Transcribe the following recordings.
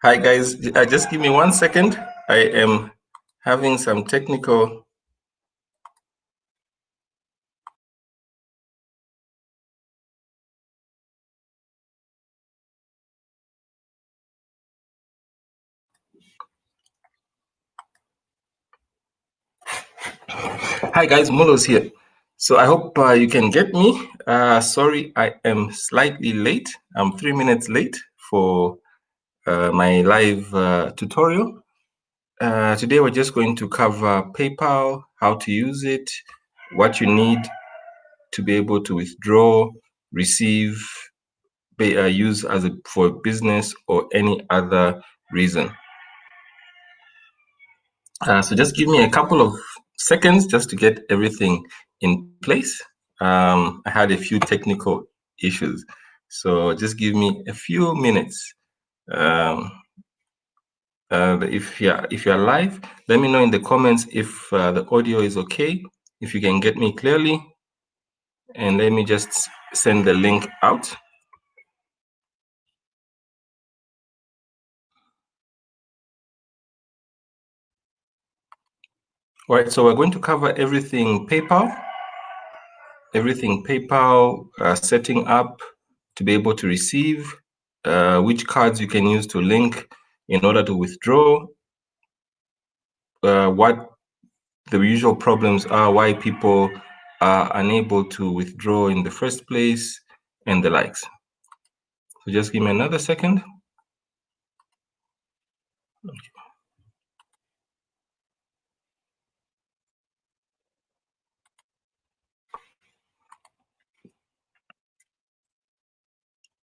Hi guys, just give me 1 second. I am having some technical. Hi guys, Mulos here. So I hope you can get me. Sorry, I am slightly late. I'm 3 minutes late for my live tutorial. Today we're just going to cover PayPal, how to use it, what you need to be able to withdraw, receive, use for business or any other reason. So just give me a couple of seconds just to get everything in place. I had a few technical issues, so just give me a few minutes. If you're live, let me know in the comments if the audio is okay, if you can get me clearly, and let me just send the link out. All right, so we're going to cover everything PayPal, setting up to be able to receive, which cards you can use to link in order to withdraw, what the usual problems are, why people are unable to withdraw in the first place, and the likes. So just give me another second.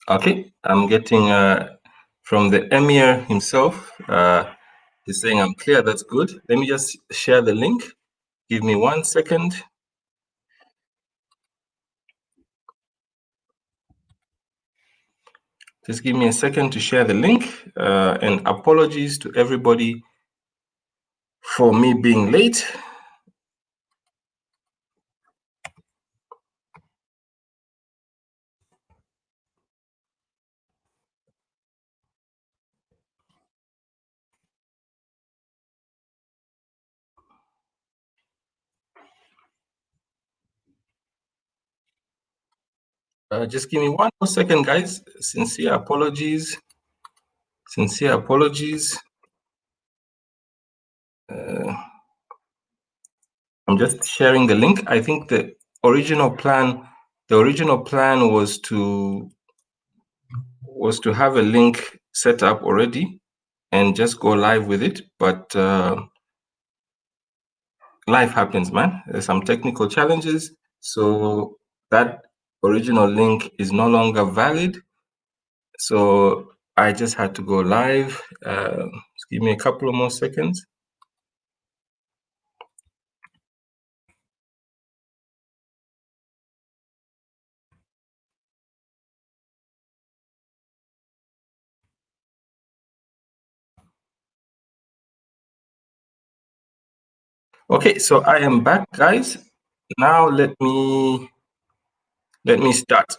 Okay, I'm getting from the Emir himself. He's saying I'm clear. That's good. Let me just share the link. Give me 1 second. Just give me a second to share the link. And apologies to everybody for me being late. Just give me 1 more second, guys. Sincere apologies. Sincere apologies. I'm just sharing the link. I think the original plan was to have a link set up already and just go live with it, but life happens, man. There's some technical challenges, so that original link is no longer valid. So I just had to go live. Just give me a couple of more seconds. Okay, so I am back, guys. Now let me start.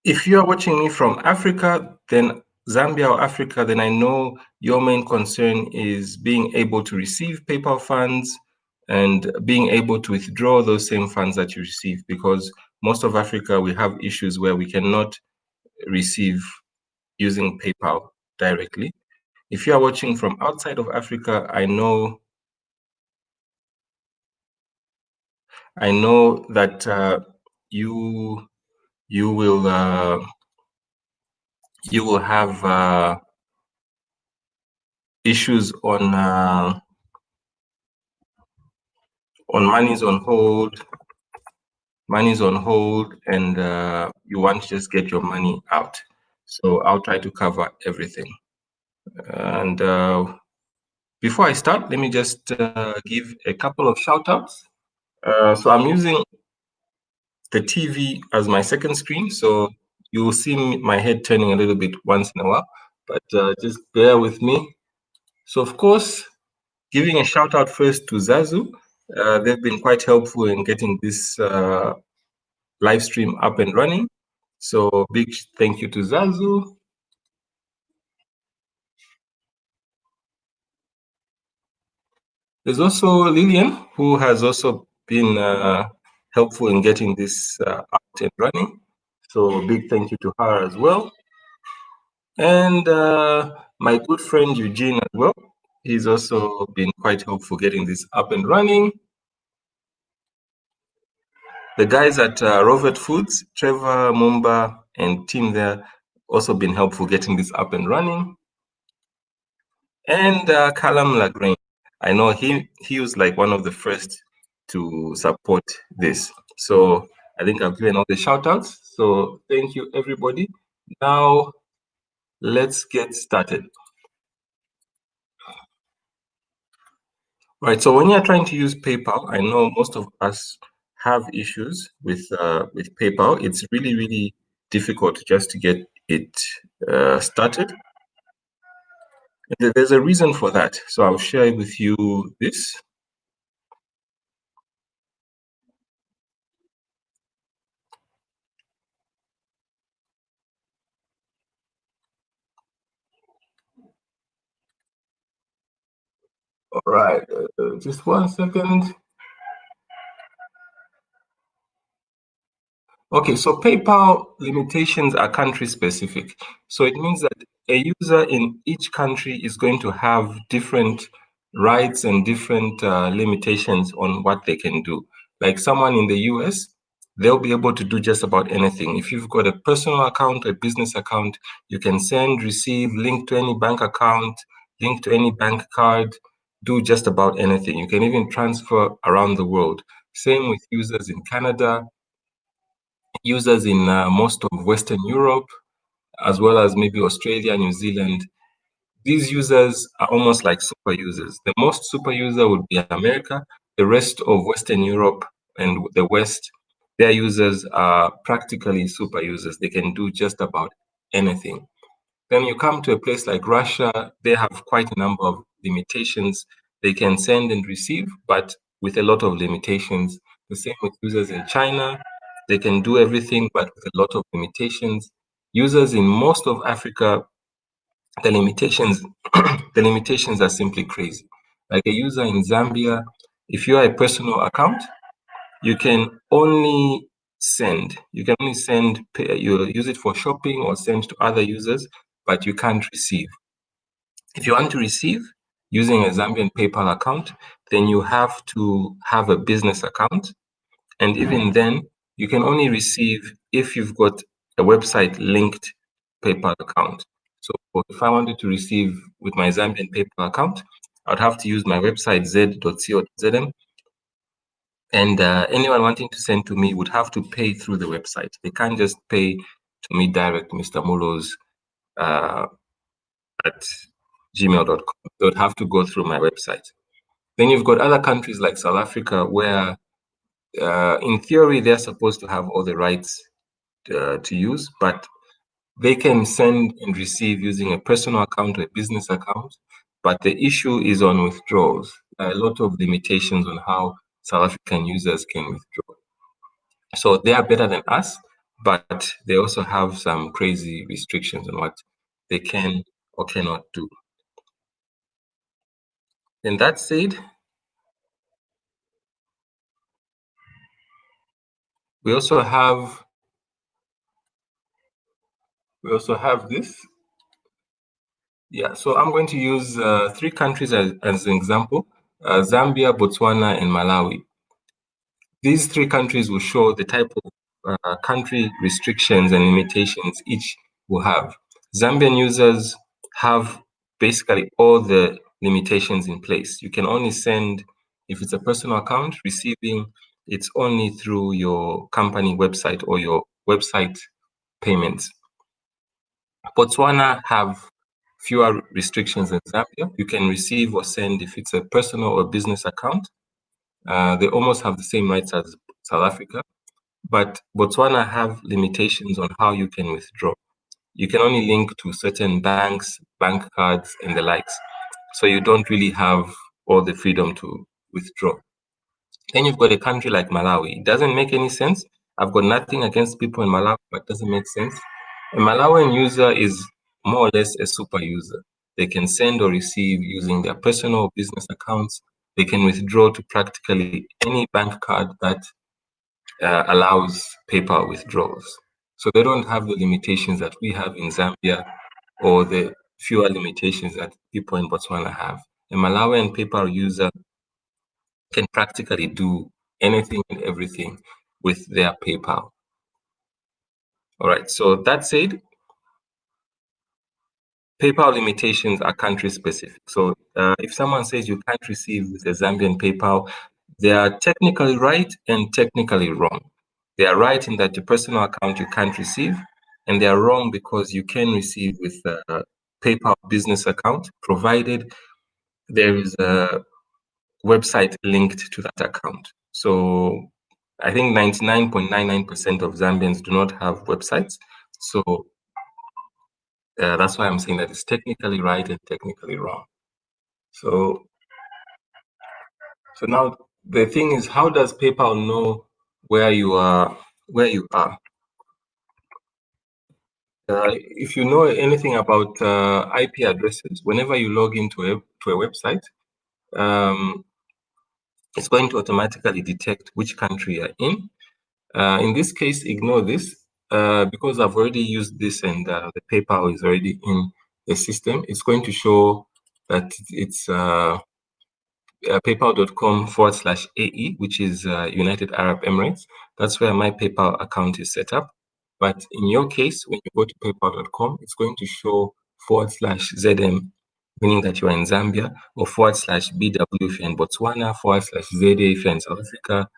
If you are watching me from Africa, then Zambia or Africa, then I know your main concern is being able to receive PayPal funds and being able to withdraw those same funds that you receive, because most of Africa, we have issues where we cannot receive using PayPal directly. If you are watching from outside of Africa, I know that you will have issues on money's on hold, and you want to just get your money out. So I'll try to cover everything. And before I start, let me just give a couple of shout outs. So I'm using the TV as my second screen, so you'll see my head turning a little bit once in a while, but just bear with me. So of course, giving a shout out first to Zazu. They've been quite helpful in getting this live stream up and running. So big thank you to Zazu. There's also Lillian, who has also been helpful in getting this up and running. So big thank you to her as well. And my good friend Eugene as well. He's also been quite helpful getting this up and running. The guys at Rovet Foods, Trevor, Mumba, and team there, also been helpful getting this up and running. And Callum Lagrange, I know he was like one of the first to support this. So I think I've given all the shout outs. So thank you, everybody. Now let's get started. Right. So when you're trying to use PayPal, I know most of us have issues with PayPal. It's really difficult just to get it started. And there's a reason for that. So I'll share with you this. All right. Just 1 second. Okay, so PayPal limitations are country specific. So it means that a user in each country is going to have different rights and different limitations on what they can do. Like someone in the US, they'll be able to do just about anything. If you've got a personal account, a business account, you can send, receive, link to any bank account, link to any bank card, do just about anything. You can even transfer around the world. Same with users in Canada, users in most of Western Europe, as well as maybe Australia, New Zealand. These users are almost like super users. The most super user would be America. The rest of Western Europe and the West, their users are practically super users. They can do just about anything. Then you come to a place like Russia, they have quite a number of limitations. They can send and receive, but with a lot of limitations. The same with users in China. They can do everything, but with a lot of limitations. Users in most of Africa, the limitations, the limitations are simply crazy. Like a user in Zambia, if you are a personal account, you can only send. You can only send, you use it for shopping or send to other users, but you can't receive. If you want to receive using a Zambian PayPal account, then you have to have a business account. And even then, you can only receive if you've got a website linked PayPal account. So if I wanted to receive with my Zambian PayPal account, I'd have to use my website z.co.zm. And anyone wanting to send to me would have to pay through the website. They can't just pay to me direct, Mr. Mulos, at gmail.com. They would have to go through my website. Then you've got other countries like South Africa where, in theory, they're supposed to have all the rights to use, but they can send and receive using a personal account or a business account. But the issue is on withdrawals. There are a lot of limitations on how South African users can withdraw. So they are better than us, but they also have some crazy restrictions on what they can or cannot do. And that said, we also have this. Yeah, so I'm going to use three countries as an example: Zambia, Botswana, and Malawi. These three countries will show the type of country restrictions and limitations each will have. Zambian users have basically all the limitations in place. You can only send, if it's a personal account, receiving, it's only through your company website or your website payments. Botswana have fewer restrictions than Zambia. You can receive or send if it's a personal or business account. They almost have the same rights as South Africa, but Botswana have limitations on how you can withdraw. You can only link to certain banks, bank cards, and the likes. So you don't really have all the freedom to withdraw. Then you've got a country like Malawi. It doesn't make any sense I've got nothing against people in Malawi, but it doesn't make sense. A Malawian user is more or less a super user. They can send or receive using their personal or business accounts. They can withdraw to practically any bank card that allows PayPal withdrawals. So they don't have the limitations that we have in Zambia or the fewer limitations that people in Botswana have. A Malawian PayPal user can practically do anything and everything with their PayPal. All right, so that said, PayPal limitations are country specific. So if someone says you can't receive with a Zambian PayPal, they are technically right and technically wrong. They are right in that the personal account you can't receive, and they are wrong because you can receive with a PayPal business account, provided there is a website linked to that account. So I think 99.99% of Zambians do not have websites. So that's why I'm saying that it's technically right and technically wrong. So now the thing is, how does PayPal know where you are? Where you are? If you know anything about IP addresses, whenever you log into a website, it's going to automatically detect which country you're in. In this case, ignore this because I've already used this and the PayPal is already in the system. It's going to show that it's paypal.com/AE, which is United Arab Emirates. That's where my PayPal account is set up. But in your case, when you go to paypal.com, it's going to show /ZM, meaning that you are in Zambia, or /BW if you're in Botswana, /ZA if you're in South Africa,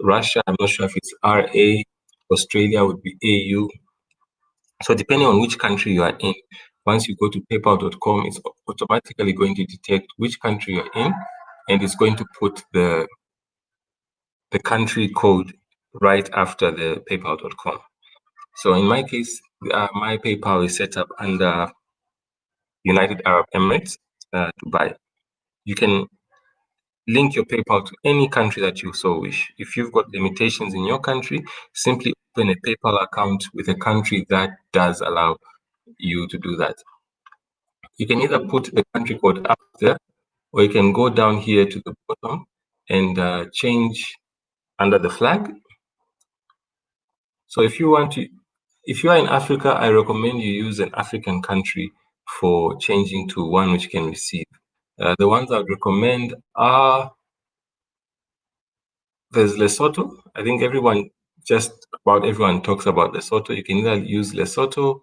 Russia, I'm not sure if it's RA, Australia would be AU. So depending on which country you are in, once you go to paypal.com, it's automatically going to detect which country you're in, and it's going to put the country code right after the paypal.com. So in my case, my PayPal is set up under United Arab Emirates, Dubai. You can link your PayPal to any country that you so wish. If you've got limitations in your country, simply open a PayPal account with a country that does allow you to do that. You can either put the country code up there, or you can go down here to the bottom and change under the flag. So if you are in Africa, I recommend you use an African country for changing to one which can receive. The ones I would recommend are, there's Lesotho. I think just about everyone talks about Lesotho. You can either use Lesotho,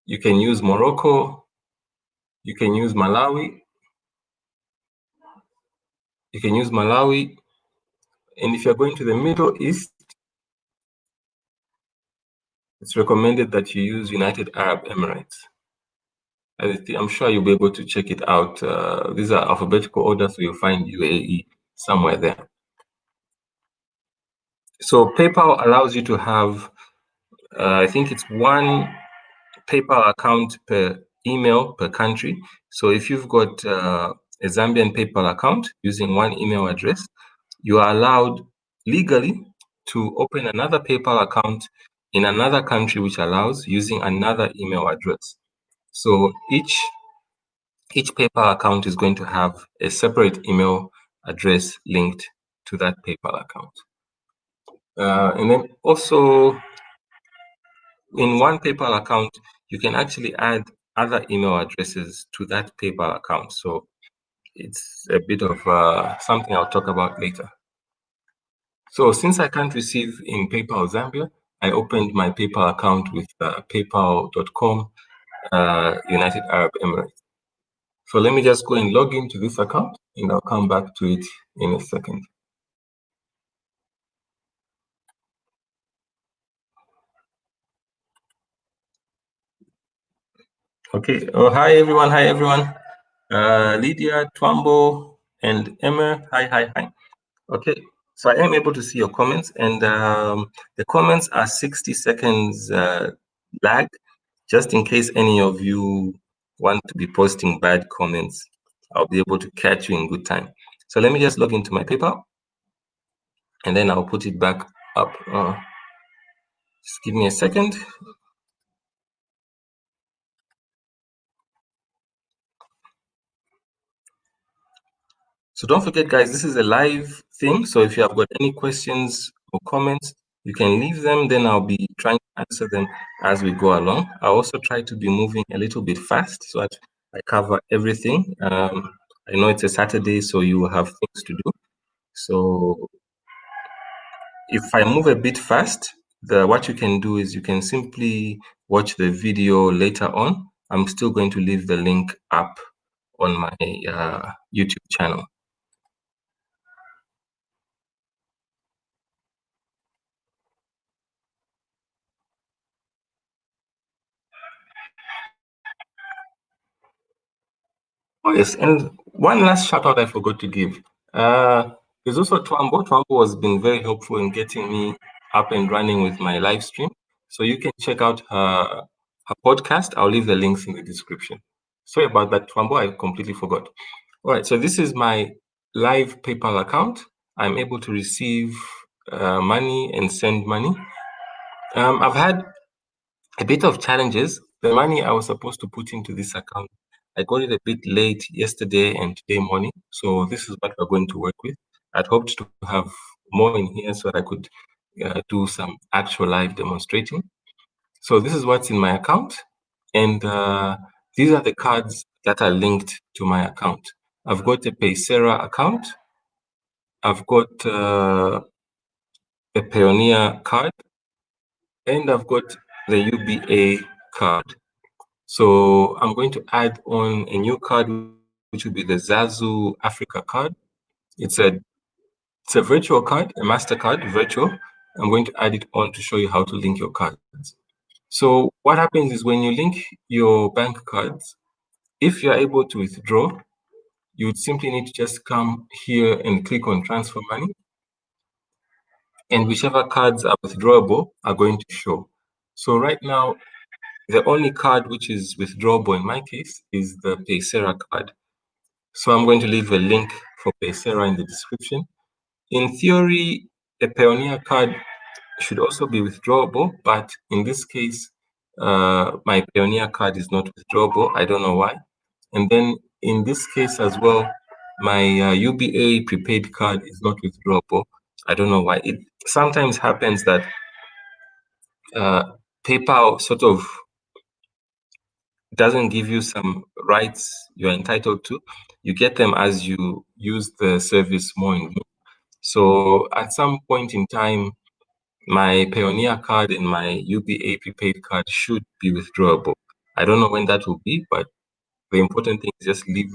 you can use Morocco, you can use Malawi, and if you're going to the Middle East, it's recommended that you use United Arab Emirates. I'm sure you'll be able to check it out. These are alphabetical order, so you'll find UAE somewhere there. So PayPal allows you to have, I think it's one PayPal account per email per country. So if you've got a Zambian PayPal account using one email address, you are allowed legally to open another PayPal account in another country which allows using another email address. So each PayPal account is going to have a separate email address linked to that PayPal account. And then also in one PayPal account, you can actually add other email addresses to that PayPal account. So it's a bit of something I'll talk about later. So since I can't receive in PayPal Zambia, I opened my PayPal account with paypal.com, United Arab Emirates. So let me just go and log into this account and I'll come back to it in a second. Okay. Oh, hi everyone. Hi everyone. Lydia, Twambo, and Emma. Hi. Okay. So I am able to see your comments, and the comments are 60 seconds lag, just in case any of you want to be posting bad comments. I'll be able to catch you in good time. So let me just log into my PayPal, and then I'll put it back up. Just give me a second. So don't forget, guys, this is a live thing. So if you have got any questions or comments, you can leave them. Then I'll be trying to answer them as we go along. I'll also try to be moving a little bit fast so that I cover everything. I know it's a Saturday, so you will have things to do. So if I move a bit fast, what you can do is you can simply watch the video later on. I'm still going to leave the link up on my YouTube channel. Oh, yes. And one last shout out I forgot to give. There's also Twambo. Twambo has been very helpful in getting me up and running with my live stream. So you can check out her podcast. I'll leave the links in the description. Sorry about that, Twambo. I completely forgot. All right. So this is my live PayPal account. I'm able to receive money and send money. I've had a bit of challenges. The money I was supposed to put into this account, I got it a bit late yesterday and today morning. So this is what we're going to work with. I'd hoped to have more in here so that I could do some actual live demonstrating. So this is what's in my account. And these are the cards that are linked to my account. I've got a Paysera account. I've got a Payoneer card. And I've got the UBA card. So I'm going to add on a new card, which will be the Zazu Africa card. It's a virtual card, a MasterCard virtual. I'm going to add it on to show you how to link your cards. So what happens is when you link your bank cards, if you're able to withdraw, you would simply need to just come here and click on transfer money. And whichever cards are withdrawable are going to show. So right now, the only card which is withdrawable in my case is the Paysera card. So I'm going to leave a link for Paysera in the description. In theory, a Payoneer card should also be withdrawable, but in this case, my Payoneer card is not withdrawable. I don't know why. And then in this case as well, my UBA prepaid card is not withdrawable. I don't know why. It sometimes happens that PayPal sort of doesn't give you some rights you're entitled to. You get them as you use the service more and more. So at some point in time, my Payoneer card and my UBA prepaid card should be withdrawable. I don't know when that will be, but the important thing is just leave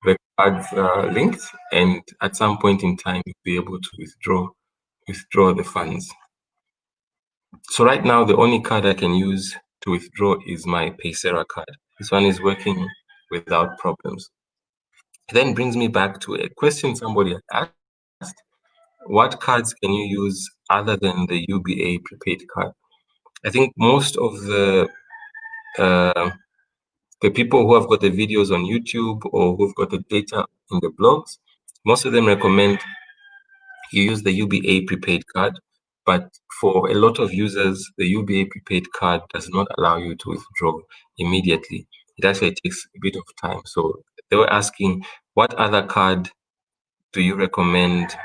the cards linked, and at some point in time, you'll be able to withdraw the funds. So right now, the only card I can use to withdraw is my Paysera card. This one is working without problems. It then brings me back to a question somebody had asked. What cards can you use other than the UBA prepaid card? I think most of the people who have got the videos on YouTube or who've got the data in the blogs, most of them recommend you use the UBA prepaid card. But for a lot of users, the UBA prepaid card does not allow you to withdraw immediately. It actually takes a bit of time. So they were asking, what other card do you recommend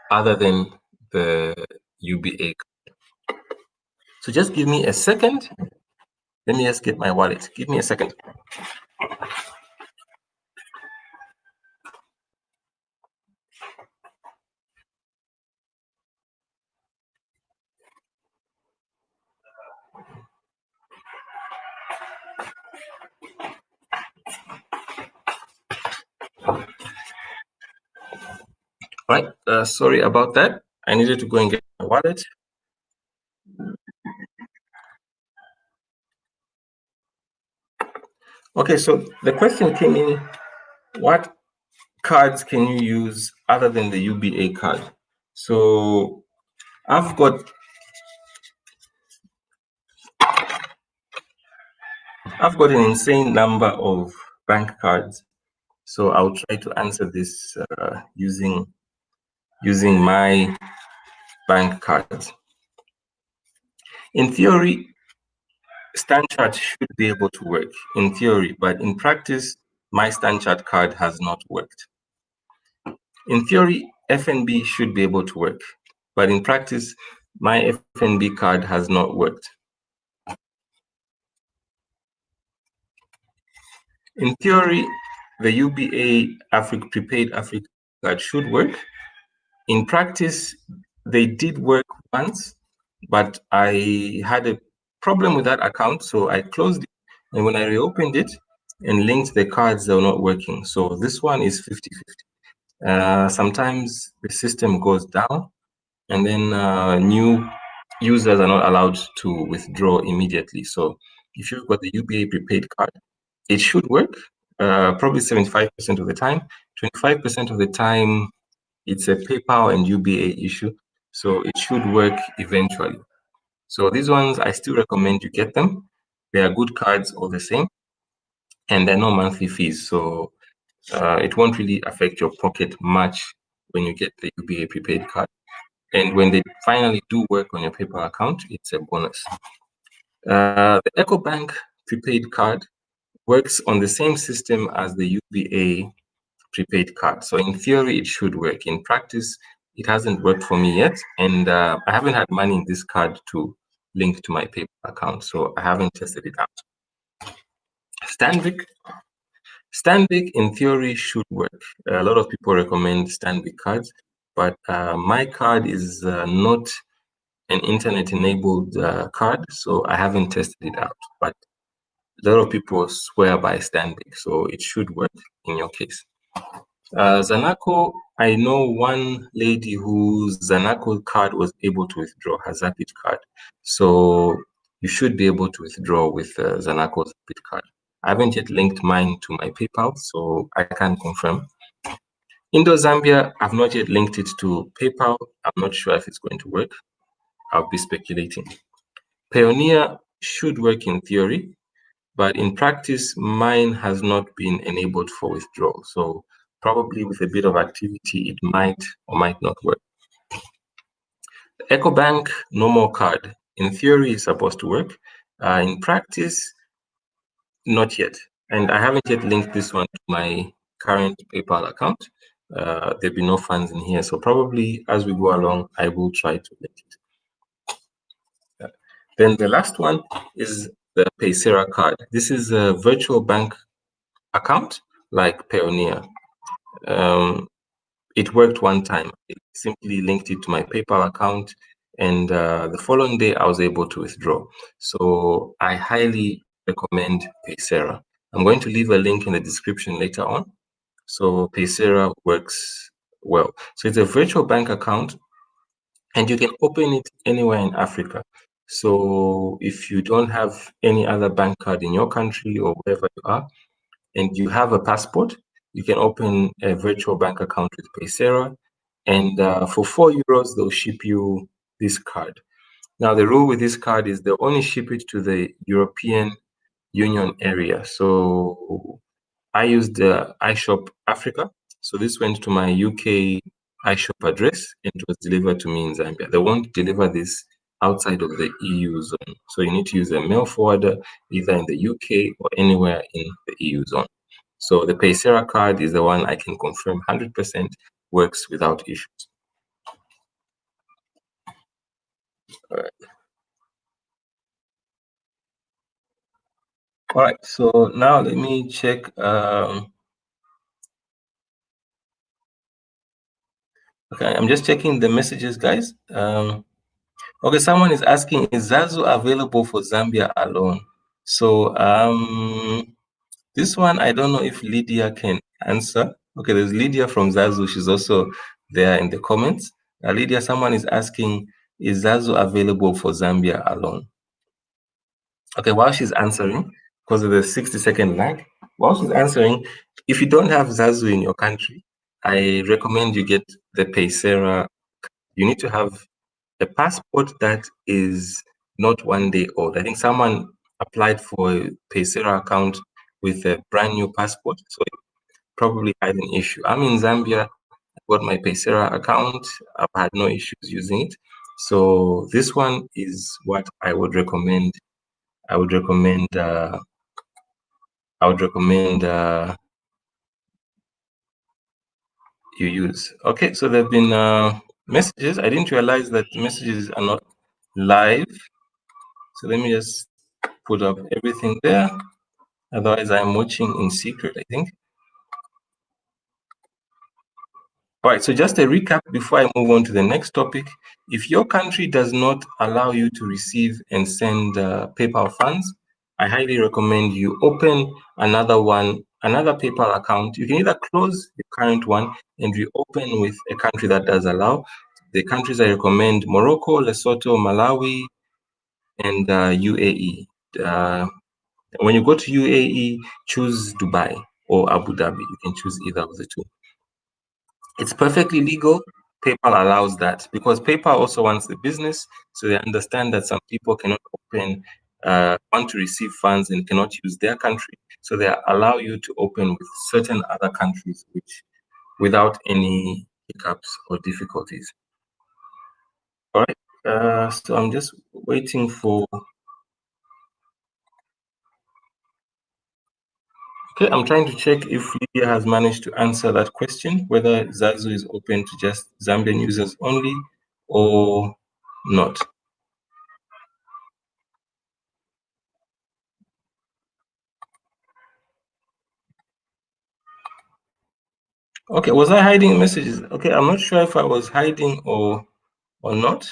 other than the UBA card? So just give me a second. Let me just get my wallet. Give me a second. Right. Sorry about that. I needed to go and get my wallet. Okay, so the question came in, what cards can you use other than the UBA card? So I've got an insane number of bank cards. So I'll try to answer this using my bank cards. In theory, StanChart should be able to work in theory, but in practice, my StanChart card has not worked. In theory, FNB should be able to work, but in practice, my FNB card has not worked. In theory, the UBA prepaid Africa card should work. In practice, they did work once, but I had a problem with that account, so I closed it. And when I reopened it and linked the cards, they were not working. So this one is 50-50. Sometimes the system goes down, and then new users are not allowed to withdraw immediately. So if you've got the UBA prepaid card, it should work, probably 75% of the time. 25% of the time, it's a PayPal and UBA issue, so it should work eventually. So these ones, I still recommend you get them. They are good cards all the same, and they're no monthly fees, so it won't really affect your pocket much when you get the UBA prepaid card. And when they finally do work on your PayPal account, it's a bonus. The EcoBank prepaid card works on the same system as the UBA prepaid card. So in theory, it should work. In practice, it hasn't worked for me yet. And I haven't had money in this card to link to my PayPal account. So I haven't tested it out. Stanbic in theory should work. A lot of people recommend Stanbic cards, but my card is not an internet-enabled card, so I haven't tested it out. But a lot of people swear by Stanbic, so it should work in your case. Zanaco, I know one lady whose Zanaco card was able to withdraw, her Zapit card. So you should be able to withdraw with Zanaco's Zapit card. I haven't yet linked mine to my PayPal, so I can't confirm. Indo-Zambia, I've not yet linked it to PayPal. I'm not sure if it's going to work. I'll be speculating. Payoneer should work in theory, but in practice, mine has not been enabled for withdrawal. So probably with a bit of activity, it might or might not work. EcoBank no more card. In theory, is supposed to work. In practice, not yet. And I haven't yet linked this one to my current PayPal account. There'll be no funds in here. So probably as we go along, I will try to link it. Then the last one is the Paysera card. This is a virtual bank account like Payoneer. It worked one time. I simply linked it to my PayPal account, and the following day I was able to withdraw. So I highly recommend Paysera. I'm going to leave a link in the description later on. So Paysera works well. So it's a virtual bank account, and you can open it anywhere in Africa. So if you don't have any other bank card in your country or wherever you are, and you have a passport, you can open a virtual bank account with Paysera, and for €4, they'll ship you this card. Now, the rule with this card is they'll only ship it to the European Union area. So I used iShop Africa. So this went to my UK iShop address and it was delivered to me in Zambia. They won't deliver this outside of the EU zone. So you need to use a mail forwarder either in the UK or anywhere in the EU zone. So the Paysera card is the one I can confirm 100% works without issues. All right, so now let me check. Okay, I'm just checking the messages, guys. Okay, someone is asking, is Zazu available for Zambia alone? So this one, I don't know if Lydia can answer. Okay, there's Lydia from Zazu. She's also there in the comments. Lydia, someone is asking, is Zazu available for Zambia alone? Okay, while she's answering, because of the 60-second lag, while she's answering, if you don't have Zazu in your country, I recommend you get the Paysera. You need to have a passport that is not 1 day old. I think someone applied for a Paysera account with a brand new passport, so it probably had an issue. I'm in Zambia. I got my Paysera account. I've had no issues using it. So this one is what I would recommend. I would recommend. I would recommend you use. Okay, so there have been messages. I didn't realize that messages are not live. So let me just put up everything there. Otherwise, I'm watching in secret, I think. All right, so just a recap before I move on to the next topic. If your country does not allow you to receive and send PayPal funds, I highly recommend you open another one, another PayPal account. You can either close the current one and reopen with a country that does allow. The countries I recommend: Morocco, Lesotho, Malawi, and UAE. When you go to UAE, choose Dubai or Abu Dhabi. You can choose either of the two. It's perfectly legal. PayPal allows that because PayPal also wants the business, so they understand that some people cannot want to receive funds and cannot use their country, so they allow you to open with certain other countries, which without any hiccups or difficulties. All right. So I'm just waiting for. Okay, I'm trying to check if Lydia has managed to answer that question, whether Zazu is open to just Zambian users only or not. Okay, was I hiding messages? Okay, I'm not sure if I was hiding or not.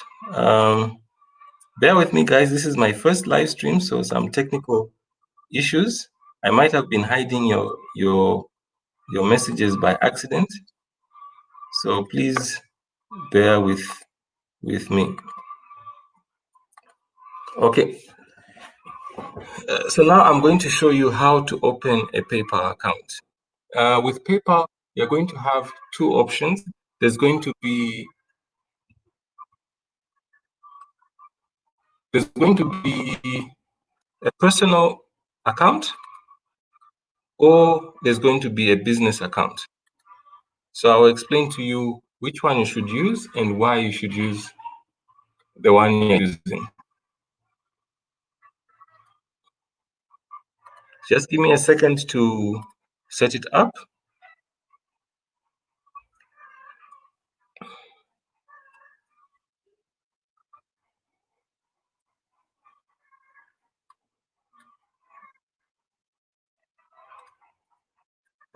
Bear with me, guys. This is my first live stream, so some technical issues. I might have been hiding your messages by accident, so please bear with me. Okay, so now I'm going to show you how to open a PayPal account. With PayPal, you're going to have two options. There's going to be a personal account, or there's going to be a business account. So I'll explain to you which one you should use and why you should use the one you're using. Just give me a second to set it up.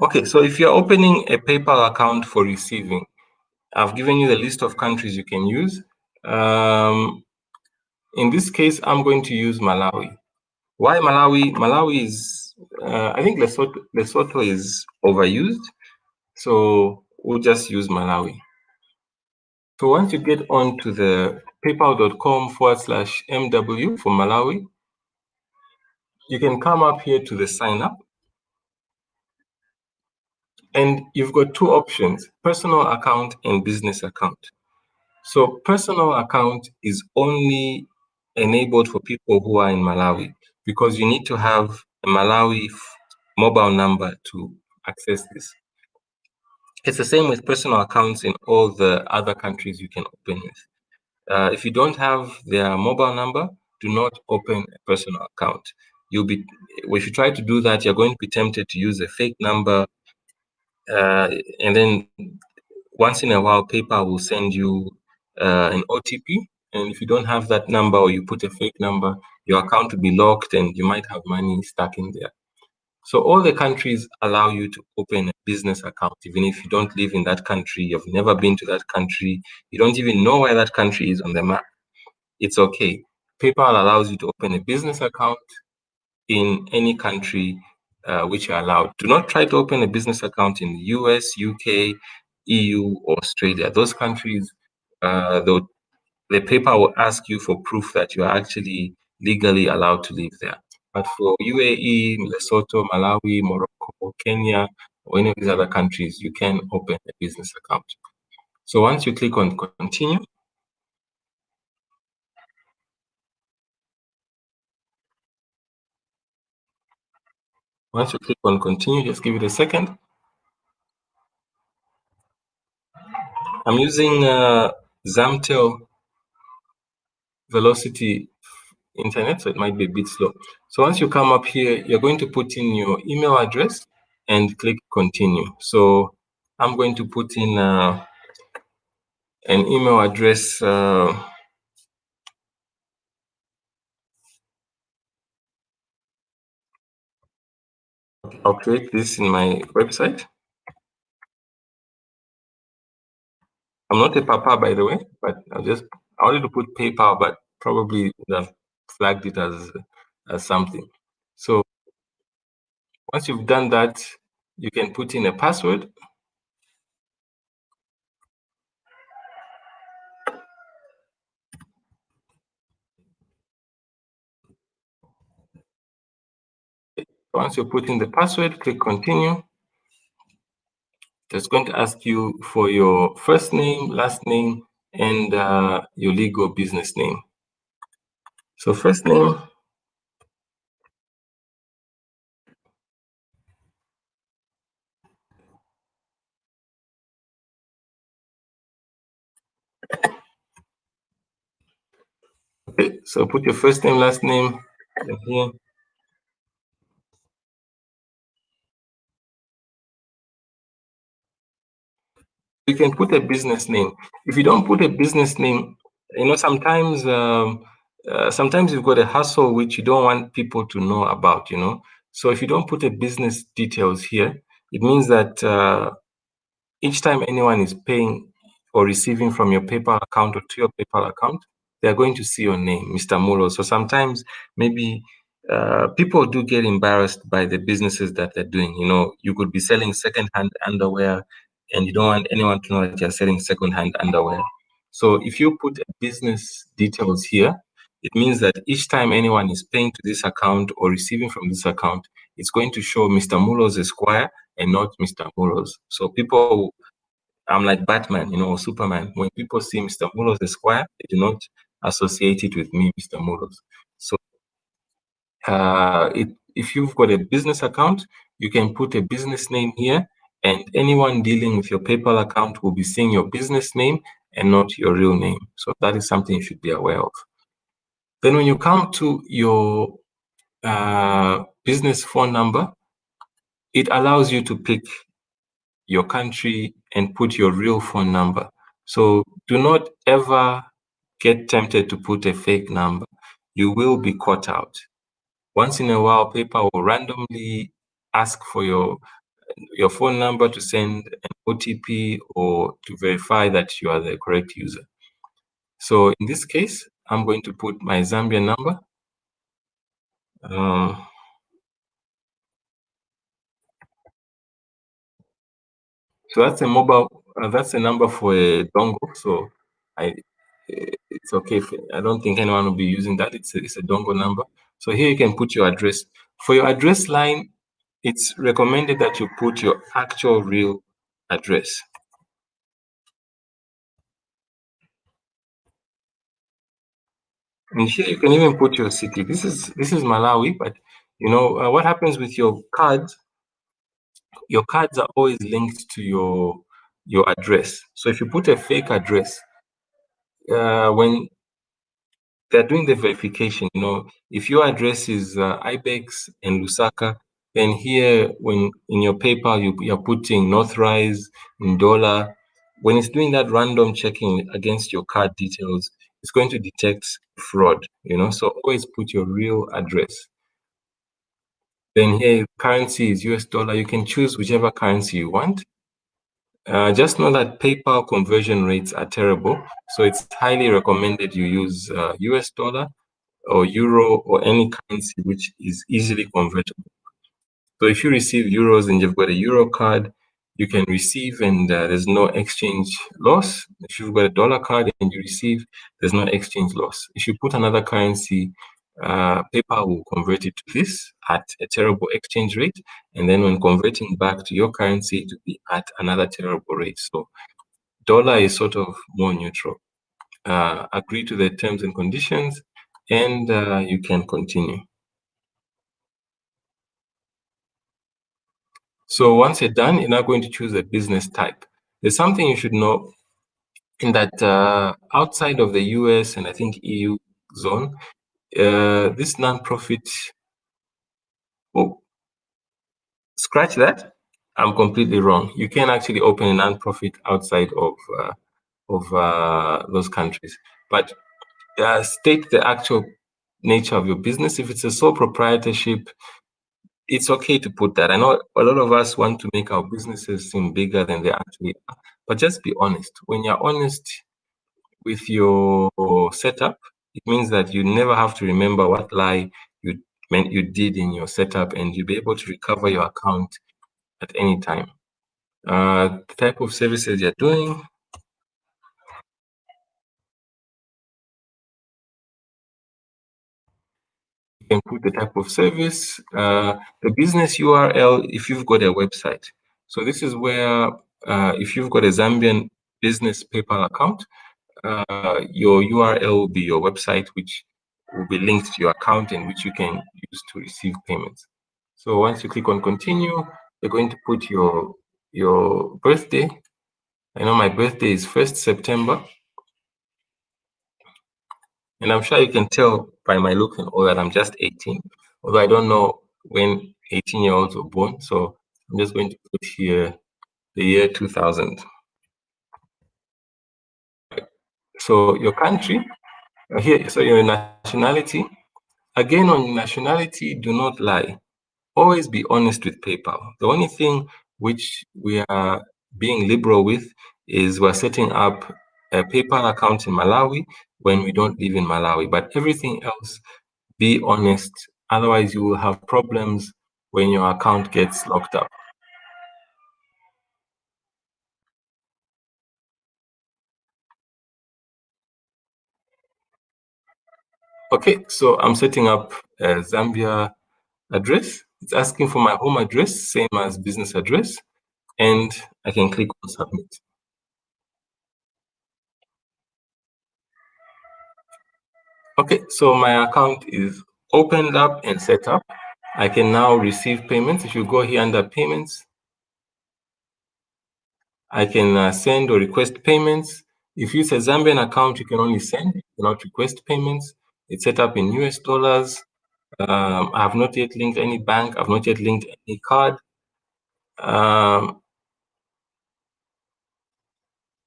Okay, so if you're opening a PayPal account for receiving, I've given you the list of countries you can use. In this case, I'm going to use Malawi. Why Malawi? Malawi is, I think Lesotho is overused, so we'll just use Malawi. So once you get onto the paypal.com/MW for Malawi, you can come up here to the sign up. And you've got two options: personal account and business account. So personal account is only enabled for people who are in Malawi because you need to have a Malawi mobile number to access this. It's the same with personal accounts in all the other countries you can open with. If you don't have their mobile number, do not open a personal account. If you try to do that, you're going to be tempted to use a fake number, and then once in a while, PayPal will send you an OTP. And if you don't have that number or you put a fake number, your account will be locked and you might have money stuck in there. So all the countries allow you to open a business account, even if you don't live in that country, you've never been to that country, you don't even know where that country is on the map. It's okay. PayPal allows you to open a business account in any country which you're allowed. Do not try to open a business account in the US, UK, EU, or Australia. Those countries, the PayPal will ask you for proof that you are actually legally allowed to live there. But for UAE, Lesotho, Malawi, Morocco, Kenya, or any of these other countries, you can open a business account. So once you click on continue, just give it a second. I'm using Zamtel velocity internet, so it might be a bit slow. So once you come up here, you're going to put in your email address and click continue. So I'm going to put in an email address. I'll create this in my website. I'm not a papa, by the way, but I wanted to put PayPal, but probably would have flagged it as something. So once you've done that, you can put in a password. Once you put in the password, click continue. It's going to ask you for your first name, last name, and your legal business name. So first name, okay, so put your first name, last name here. You can put a business name. If you don't put a business name, sometimes you've got a hustle which you don't want people to know about, So if you don't put a business details here, it means that each time anyone is paying or receiving from your PayPal account or to your PayPal account, they're going to see your name, Mr. Mulo. So sometimes maybe people do get embarrassed by the businesses that they're doing. You could be selling secondhand underwear and you don't want anyone to know that you're selling secondhand underwear. So if you put business details here, it means that each time anyone is paying to this account or receiving from this account, it's going to show Mr. Mulo's Esquire and not Mr. Mulo's. So people, I'm like Batman, or Superman. When people see Mr. Mulo's Esquire, they do not associate it with me, Mr. Mulo's. So if you've got a business account, you can put a business name here, and anyone dealing with your PayPal account will be seeing your business name and not your real name. So that is something you should be aware of. Then when you come to your business phone number, it allows you to pick your country and put your real phone number. So do not ever get tempted to put a fake number. You will be caught out. Once in a while, PayPal will randomly ask for your phone number to send an OTP or to verify that you are the correct user. So in this case, I'm going to put my Zambian number. So that's a mobile. That's a number for a dongle. So it's okay. I don't think anyone will be using that. It's a dongle number. So here you can put your address. For your address line, it's recommended that you put your actual real address. And here you can even put your city. This is Malawi, but what happens with your cards? Your cards are always linked to your address. So if you put a fake address, when they're doing the verification, if your address is Ibex and Lusaka, then here when in your PayPal you're putting Northrise in dollar, when it's doing that random checking against your card details, it's going to detect fraud, so always put your real address. Then here currency is US dollar. You can choose whichever currency you want. Just know that PayPal conversion rates are terrible, so it's highly recommended you use US dollar or euro or any currency which is easily convertible. So if you receive euros and you've got a euro card, you can receive and there's no exchange loss. If you've got a dollar card and you receive, there's no exchange loss. If you put another currency, PayPal will convert it to this at a terrible exchange rate. And then when converting back to your currency, it will be at another terrible rate. So dollar is sort of more neutral. Agree to the terms and conditions, and you can continue. So once you're done, you're now going to choose a business type. There's something you should know in that outside of the US and I think EU, zone. This non-profit, oh, scratch that. I'm completely wrong. You can actually open a non-profit outside of those countries, but state the actual nature of your business. If it's a sole proprietorship, it's okay to put that. I know a lot of us want to make our businesses seem bigger than they actually are, but just be honest. When you're honest with your setup, it means that you never have to remember what lie you meant you did in your setup, and you'll be able to recover your account at any time. The type of services you're doing, you can put the type of service, the business URL if you've got a website. So this is where if you've got a Zambian business PayPal account, your URL will be your website, which will be linked to your account and which you can use to receive payments. So once you click on continue, you're going to put your birthday. I know my birthday is 1st September, and I'm sure you can tell by my look and all that I'm just 18. Although I don't know when 18-year-olds were born, so I'm just going to put here the year 2000. So your country, here, so your nationality. Again, on nationality, do not lie. Always be honest with PayPal. The only thing which we are being liberal with is we're setting up a PayPal account in Malawi when we don't live in Malawi. But everything else, be honest. Otherwise, you will have problems when your account gets locked up. Okay, so I'm setting up a Zambia address. It's asking for my home address, same as business address, and I can click on submit. Okay, so my account is opened up and set up. I can now receive payments. If you go here under payments, I can send or request payments. If you use a Zambian account, you can only send, you cannot request payments. It's set up in US dollars. I have not yet linked any bank. I've not yet linked any card.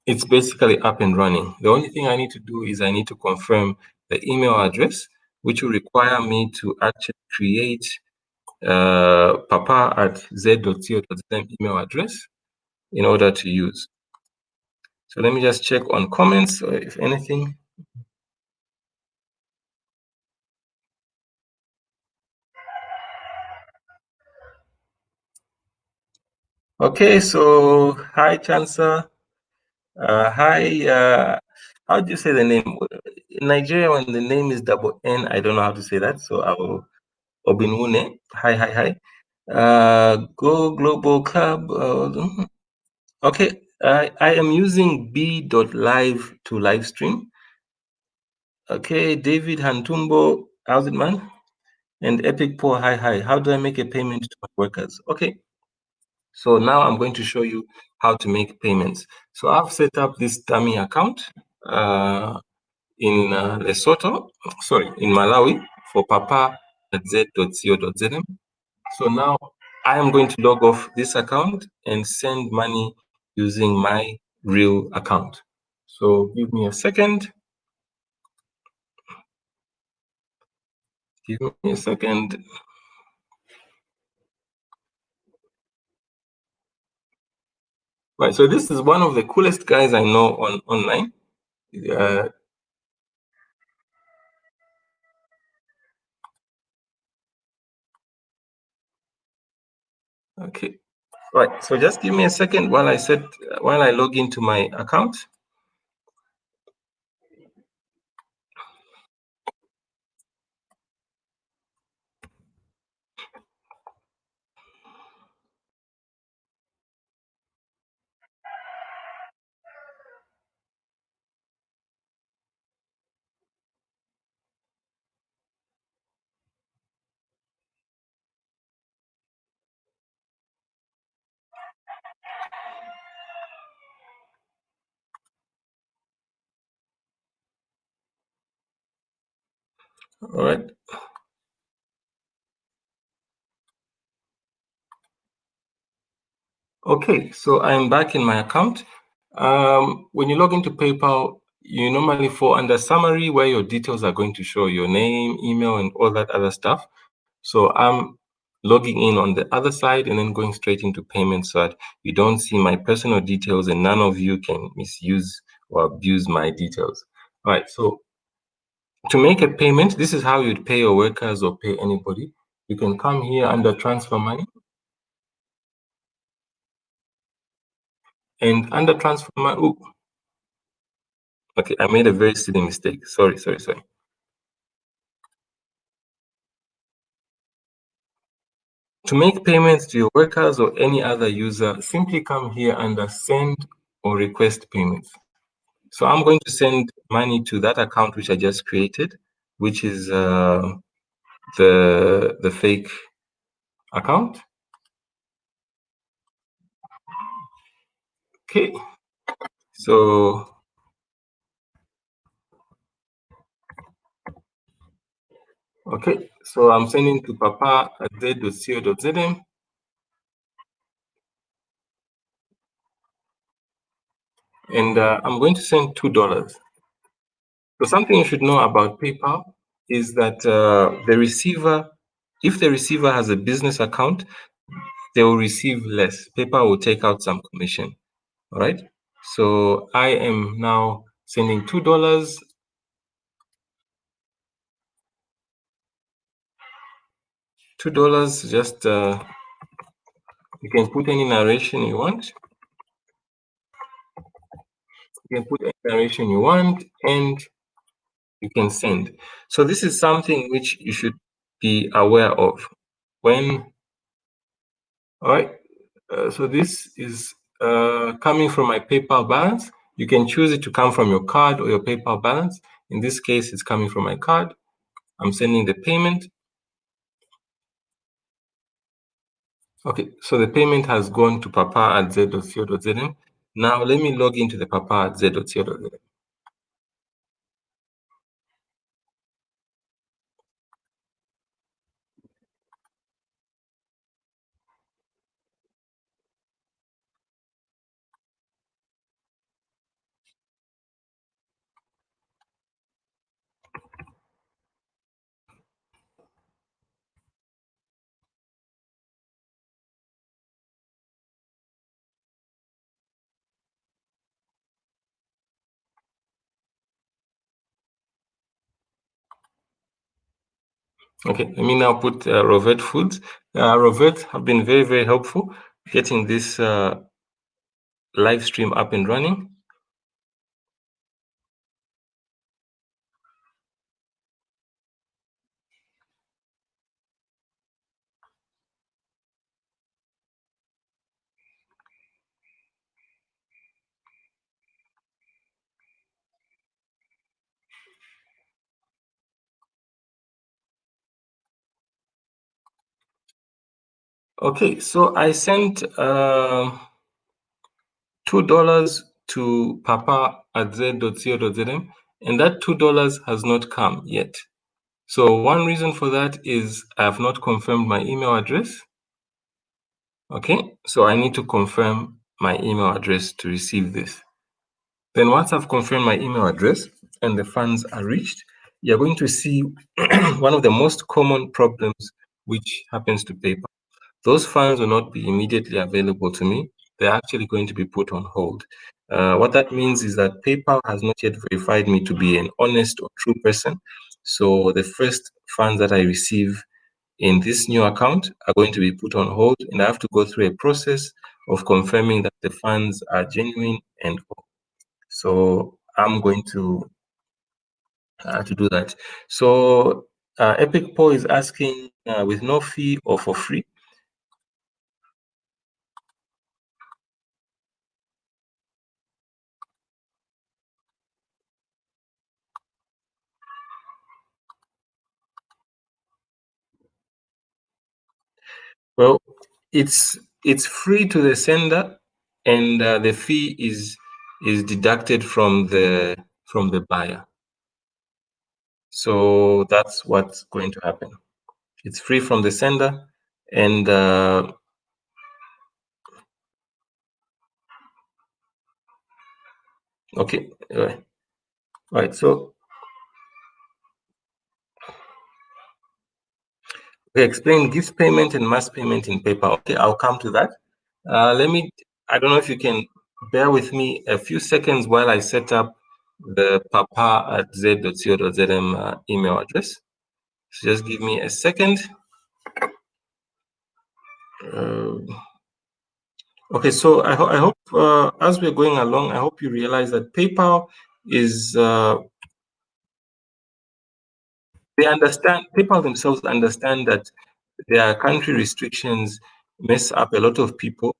It's basically up and running. The only thing I need to do is I need to confirm the email address, which will require me to actually create papa@z.co.zm email address in order to use. So let me just check on comments if anything. Okay, so hi Chansa. Hi, how do you say the name? In Nigeria, when the name is double N, I don't know how to say that. So I will Obinwune. Hi, hi, hi. Go Global Club. Okay, I am using b.live to live stream. Okay, David Hantumbo, how's it, man? And Epic Poor, hi, hi. How do I make a payment to my workers? Okay, so now I'm going to show you how to make payments. So I've set up this dummy account in Lesotho, sorry, in Malawi for papa@z.co.zm. So now I am going to log off this account and send money using my real account. So give me a second. Give me a second. Right. So this is one of the coolest guys I know on online. Uh, okay. Right. So just give me a second while I log into my account. All right. Okay, so I'm back in my account. When you log into PayPal, you normally fall under summary where your details are going to show your name, email, and all that other stuff. So I'm logging in on the other side and then going straight into payments so that you don't see my personal details and none of you can misuse or abuse my details. All right, so to make a payment, this is how you'd pay your workers or pay anybody. You can come here under transfer money, and under transfer money, okay, I made a very silly mistake. Sorry. To make payments to your workers or any other user, simply come here under send or request payments. So I'm going to send money to that account which I just created, which is the fake account. Okay. So so I'm sending to papa@z.co.zm, and I'm going to send $2. So something you should know about PayPal is that if the receiver has a business account, they will receive less. PayPal will take out some commission. All right. So I am now sending $2. $2. Just you can put any narration you want. You can put any narration you want, and you can send. So this is something which you should be aware of when. All right. So this is coming from my PayPal balance. You can choose it to come from your card or your PayPal balance. In this case, it's coming from my card. I'm sending the payment. Okay, so the payment has gone to papa@z.co.zm. Now let me log into the papa@z.co.zm. Okay, let me now put Rovet Foods. Rovet have been very, very helpful getting this live stream up and running. Okay, so I sent $2 to papa@z.co.zm, and that $2 has not come yet. So one reason for that is I have not confirmed my email address. Okay, so I need to confirm my email address to receive this. Then once I've confirmed my email address and the funds are reached, you're going to see one of the most common problems which happens to PayPal. Those funds will not be immediately available to me. They're actually going to be put on hold. What that means is that PayPal has not yet verified me to be an honest or true person. So the first funds that I receive in this new account are going to be put on hold, and I have to go through a process of confirming that the funds are genuine and all. So I'm going to do that. So Epic Poll is asking with no fee or for free. Well, it's free to the sender, and the fee is deducted from the buyer. So that's what's going to happen. It's free from the sender, and okay, right. So we explain gift payment and mass payment in PayPal. Okay, I'll come to that. Let me. I don't know if you can bear with me a few seconds while I set up the papa@z.co.zm email address. So just give me a second. Uh, okay, so I hope as we're going along, I hope you realize that PayPal is they understand. PayPal themselves understand that their country restrictions mess up a lot of people,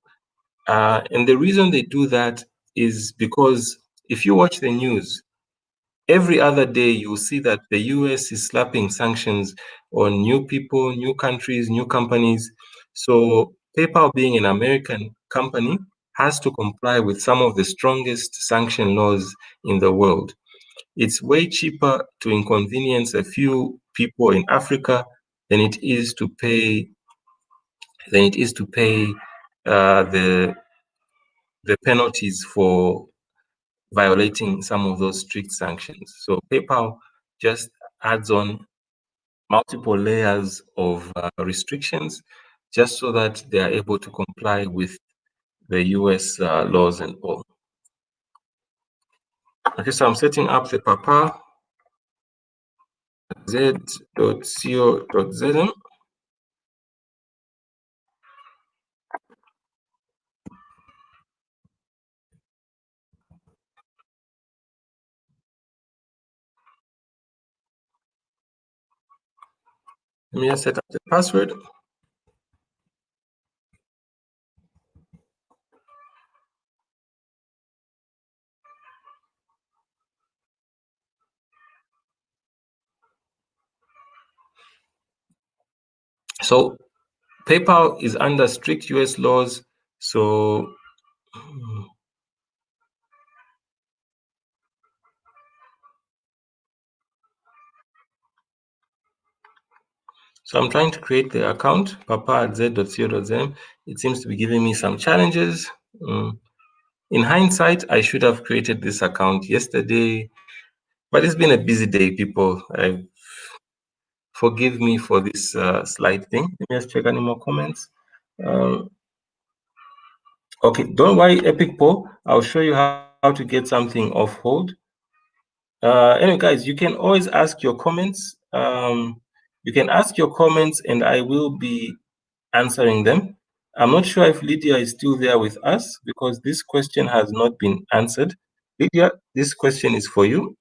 and the reason they do that is because if you watch the news, every other day you'll see that the US is slapping sanctions on new people, new countries, new companies. So PayPal, being an American company, has to comply with some of the strongest sanction laws in the world. It's way cheaper to inconvenience a few people in Africa than it is to pay the penalties for violating some of those strict sanctions. So PayPal just adds on multiple layers of restrictions just so that they are able to comply with the US laws and all. Okay, so I'm setting up the papa z.co.zm. Let me just set up the password. So PayPal is under strict US laws. So I'm trying to create the account, papa@z.co.zm. It seems to be giving me some challenges. In hindsight, I should have created this account yesterday, but it's been a busy day, people. Forgive me for this slight thing. Let me just check any more comments. Um, okay, don't worry, Epic Poll. I'll show you how to get something off hold. Anyway, guys, you can always ask your comments. You can ask your comments, and I will be answering them. I'm not sure if Lydia is still there with us because this question has not been answered. Lydia, this question is for you.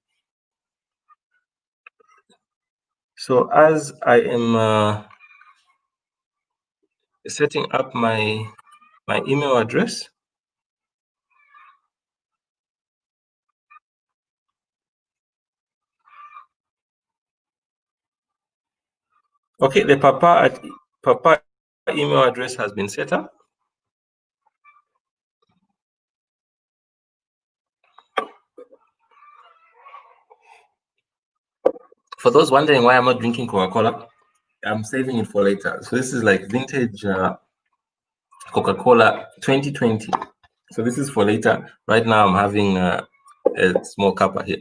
So as I am setting up my email address, okay, the papa email address has been set up. For those wondering why I'm not drinking Coca-Cola, I'm saving it for later. So this is like vintage Coca-Cola 2020. So this is for later. Right now, I'm having a small cuppa here.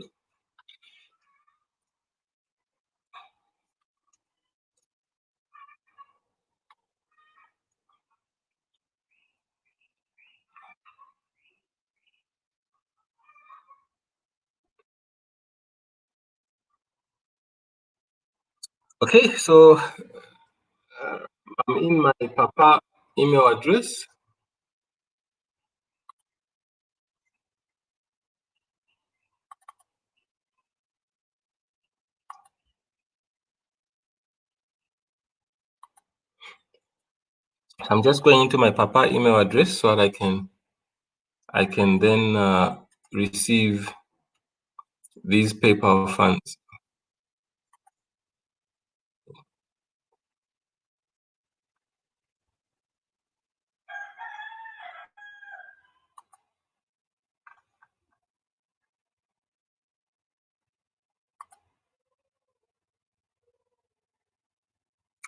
Okay, so I'm in my papa email address. I'm just going into my papa email address so that I can then receive these PayPal funds.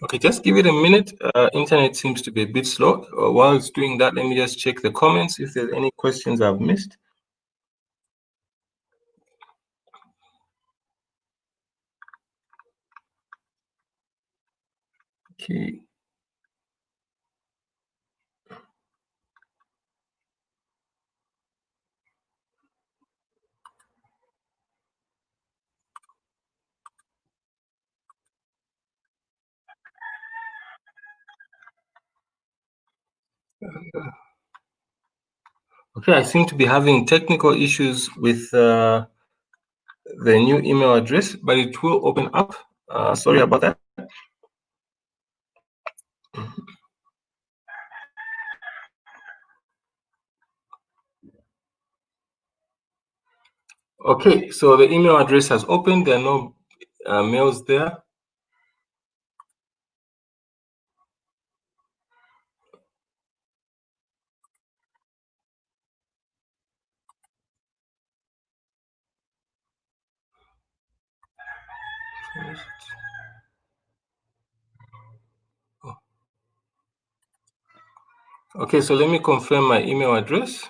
Okay, just give it a minute. Internet seems to be a bit slow. While it's doing that, let me just check the comments if there's any questions I've missed. Okay. Okay, I seem to be having technical issues with the new email address, but it will open up. Sorry about that. Okay, so the email address has opened. There are no mails there. Okay, so let me confirm my email address.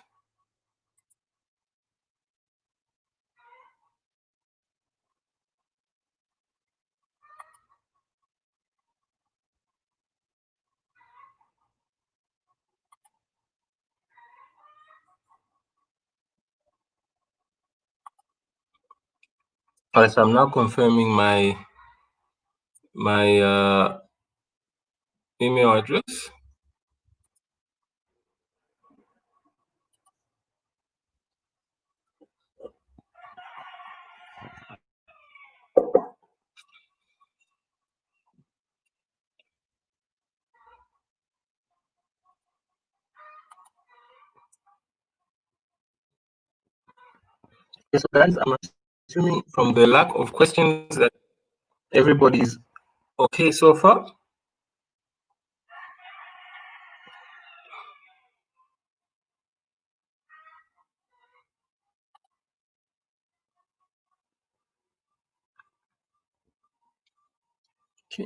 As I'm now confirming my email address. Okay, so guys, I'm assuming from the lack of questions that everybody's okay so far. Okay.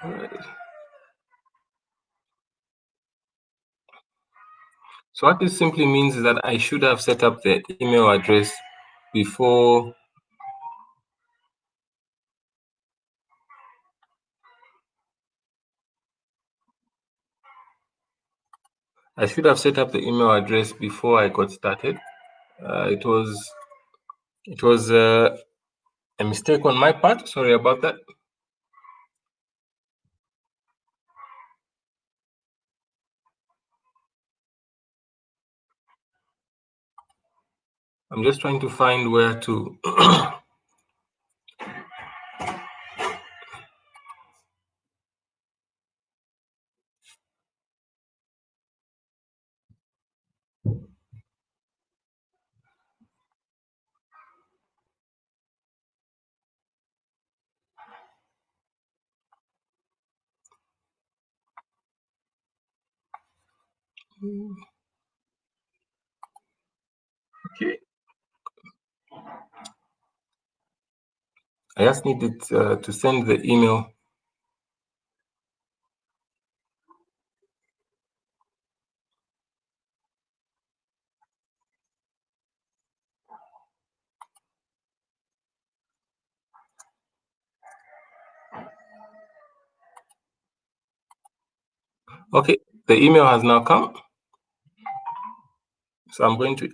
All right. So what this simply means is that I should have set up the email address before. I should have set up the email address before I got started. It was a mistake on my part. Sorry about that. I'm just trying to find where to. Okay. I just needed to send the email. Okay, the email has now come. So I'm going to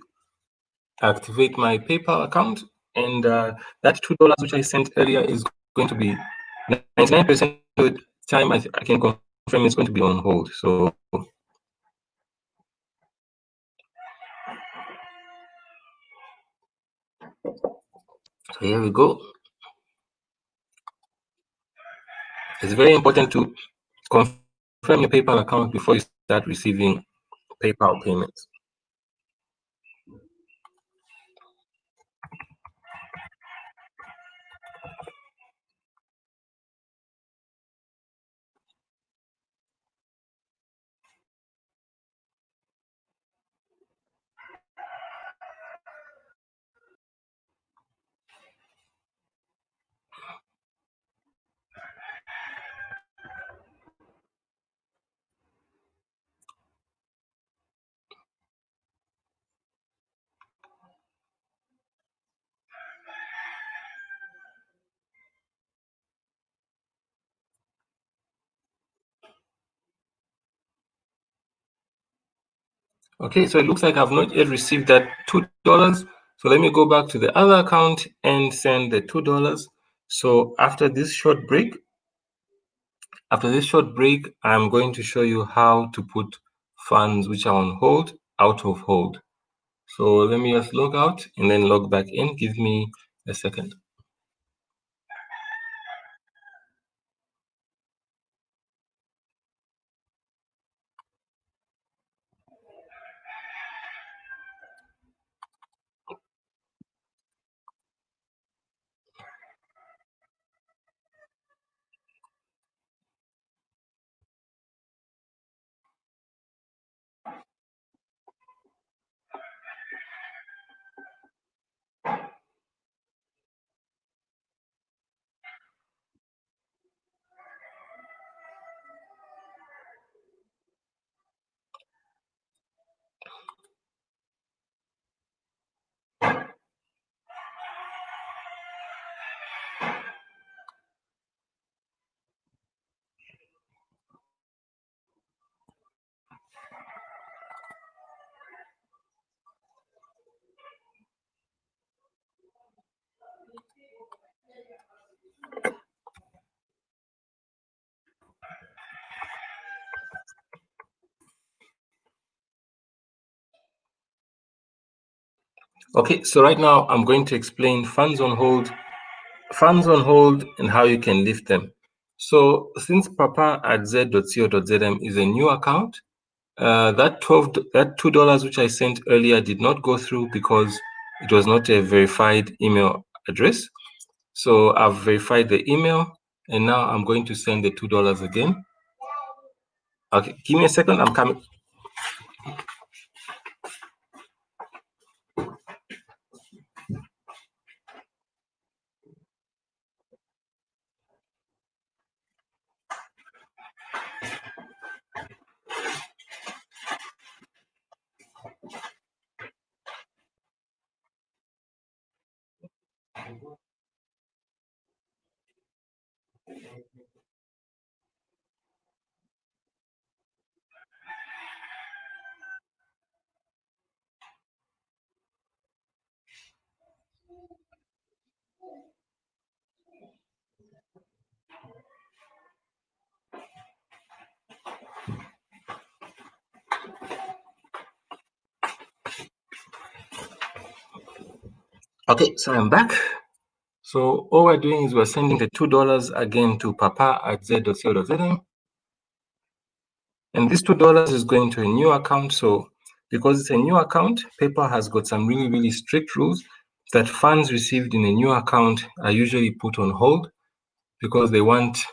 activate my PayPal account, and that $2 which I sent earlier is going to be 99% of the time. I can confirm it's going to be on hold. So here we go. It's very important to confirm your PayPal account before you start receiving PayPal payments. Okay, so it looks like I've not yet received that $2. So let me go back to the other account and send the $2. So after this short break, I'm going to show you how to put funds which are on hold out of hold. So let me just log out and then log back in. Give me a second. Okay, so right now I'm going to explain funds on hold and how you can lift them. So since papa at z.co.zm is a new account, that $2 which I sent earlier did not go through because it was not a verified email address. So I've verified the email and now I'm going to send the $2 again. Okay, give me a second, I'm coming. Okay, so I'm back. So all we're doing is we're sending the $2 again to papa at z.co.zm. And this $2 is going to a new account. So because it's a new account, PayPal has got some really, really strict rules that funds received in a new account are usually put on hold because they want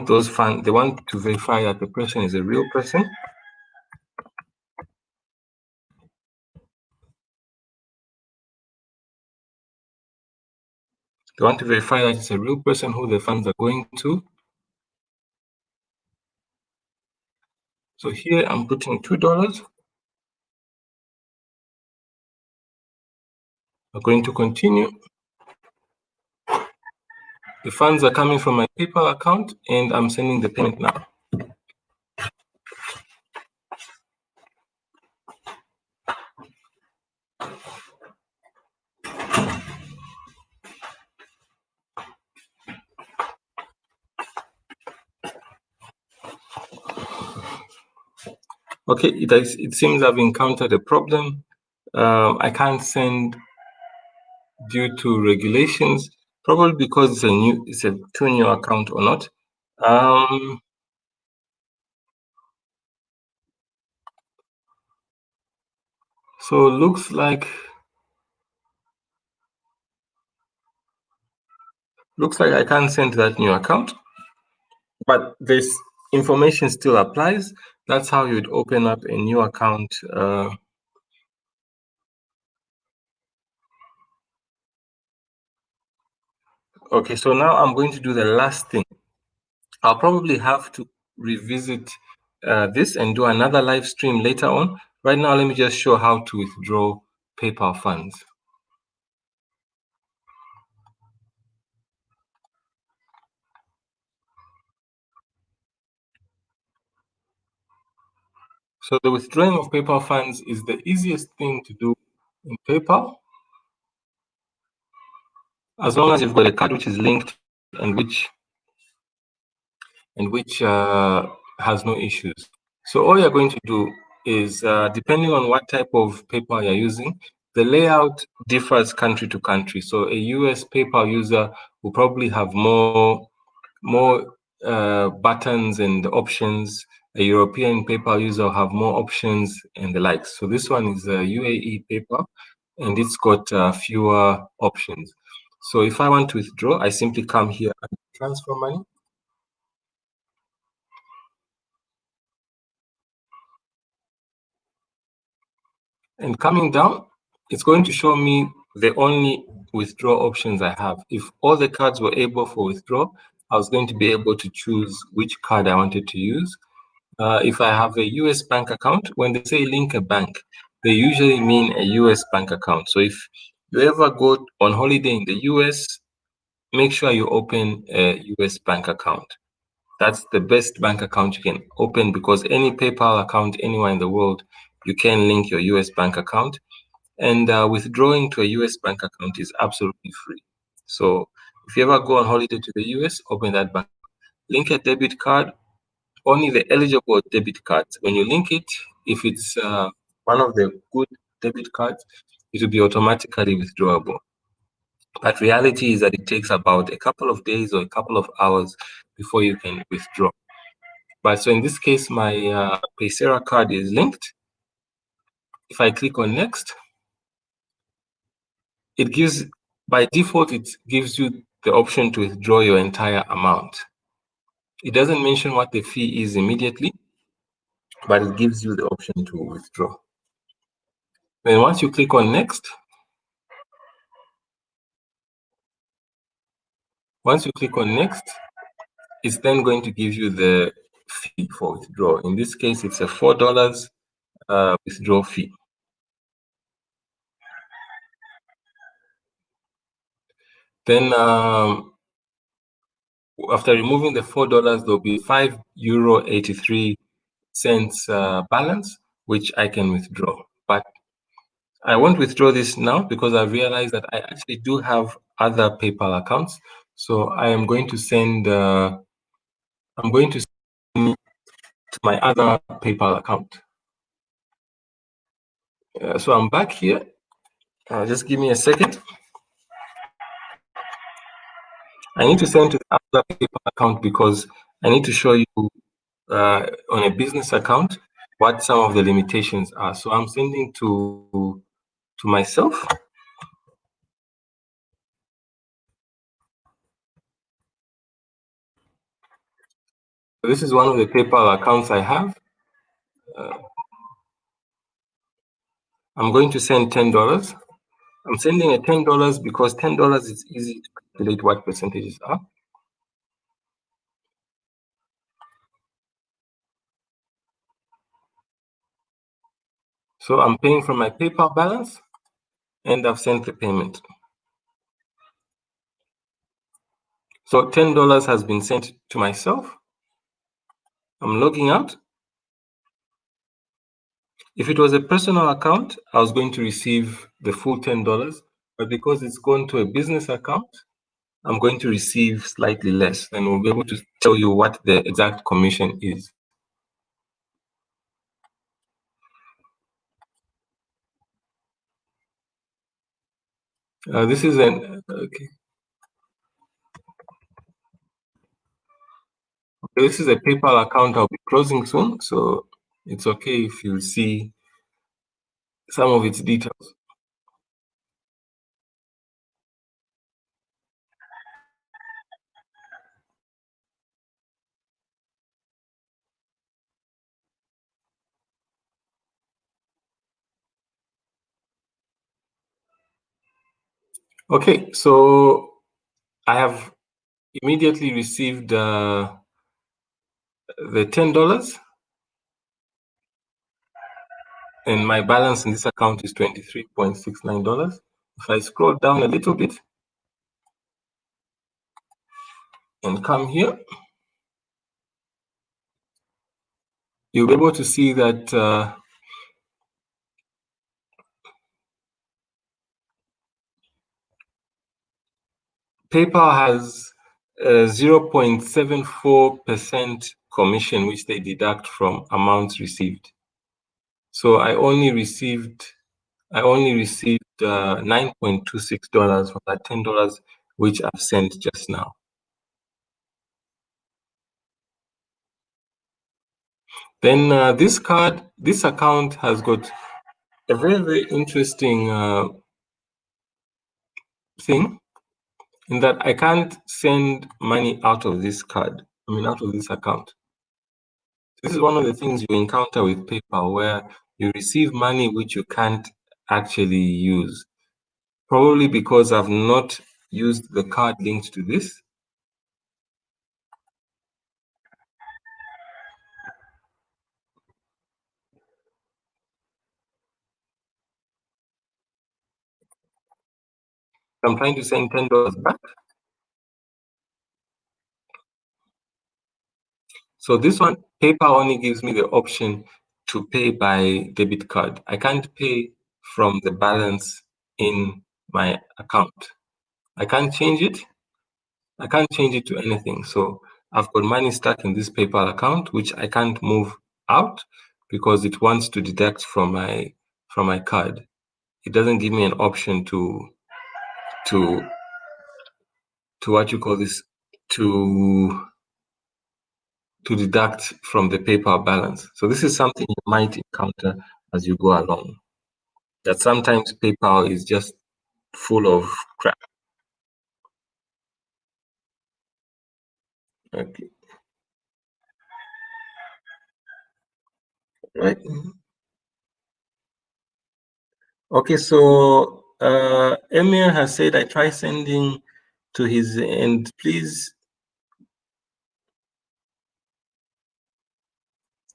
those funds, they want to verify that the person is a real person. They want to verify that it's a real person who the funds are going to. So here I'm putting $2. I'm going to continue. The funds are coming from my PayPal account and I'm sending the payment now. Okay, it seems I've encountered a problem. I can't send due to regulations, probably because it's a too new account or not. So looks like I can't send that new account, but this information still applies. That's how you'd open up a new account. Okay, so now I'm going to do the last thing. I'll probably have to revisit this and do another live stream later on. Right now, let me just show how to withdraw PayPal funds. So the withdrawing of PayPal funds is the easiest thing to do in PayPal, as long as you've got a card which is linked and which has no issues. So all you're going to do is, depending on what type of PayPal you're using, the layout differs country to country. So a US PayPal user will probably have more buttons and options. A European PayPal user will have more options and the likes. So this one is a UAE PayPal, and it's got fewer options. So if I want to withdraw, I simply come here and transfer money. And coming down, it's going to show me the only withdraw options I have. If all the cards were able for withdrawal, I was going to be able to choose which card I wanted to use. If I have a US bank account, when they say link a bank, they usually mean a US bank account. So if you ever go on holiday in the US, make sure you open a US bank account. That's the best bank account you can open, because any PayPal account anywhere in the world, you can link your US bank account. And withdrawing to a US bank account is absolutely free. So if you ever go on holiday to the US, open that bank. Link a debit card, only the eligible debit cards. When you link it, if it's one of the good debit cards, it will be automatically withdrawable. But reality is that it takes about a couple of days or a couple of hours before you can withdraw. But so in this case, my Paysera card is linked. If I click on next, it gives, by default, it gives you the option to withdraw your entire amount. It doesn't mention what the fee is immediately, but it gives you the option to withdraw. Then once you click on next, it's then going to give you the fee for withdrawal. In this case, it's a $4 withdrawal fee. Then after removing the $4, there'll be €5.83 balance, which I can withdraw. But I won't withdraw this now because I've realized that I actually do have other PayPal accounts. So I am going to send, to my other PayPal account. So I'm back here. Just give me a second. I need to send to the other PayPal account because I need to show you on a business account what some of the limitations are. So I'm sending to myself. So this is one of the PayPal accounts I have. I'm going to send $10. I'm sending a $10 because $10 is easy to calculate what percentages are. So I'm paying from my PayPal balance, and I've sent the payment. So $10 has been sent to myself. I'm logging out. If it was a personal account, I was going to receive the full $10, but because it's gone to a business account, I'm going to receive slightly less, and we'll be able to tell you what the exact commission is. This is this is a PayPal account I'll be closing soon, so it's okay if you see some of its details. Okay, so I have immediately received the $10, and my balance in this account is $23.69. If I scroll down a little bit and come here, you'll be able to see that PayPal has 0.74% commission, which they deduct from amounts received. So I only received $9.26 from that $10 which I've sent just now. Then this account has got a very, very interesting thing in that I can't send money out of this out of this account. This is one of the things you encounter with PayPal, where you receive money which you can't actually use. Probably because I've not used the card linked to this. I'm trying to send $10 back. So this one, PayPal only gives me the option to pay by debit card. I can't pay from the balance in my account. I can't change it. I can't change it to anything. So I've got money stuck in this PayPal account, which I can't move out because it wants to deduct from my card. It doesn't give me an option to what you call this, to deduct from the PayPal balance. So this is something you might encounter as you go along. That sometimes PayPal is just full of crap. Okay. Right. Okay, so Emir has said I try sending to his end, please.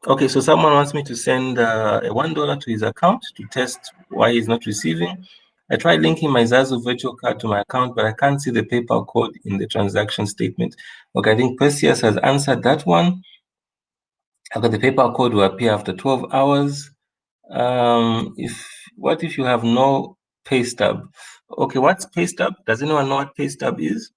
Okay, so someone wants me to send a $1 to his account to test why he's not receiving. I tried linking my Zazu virtual card to my account, but I can't see the PayPal code in the transaction statement. Okay, I think Perseus has answered that one. Okay, the PayPal code will appear after 12 hours. What if you have no pay stub? Okay, what's pay stub? Does anyone know what pay stub is?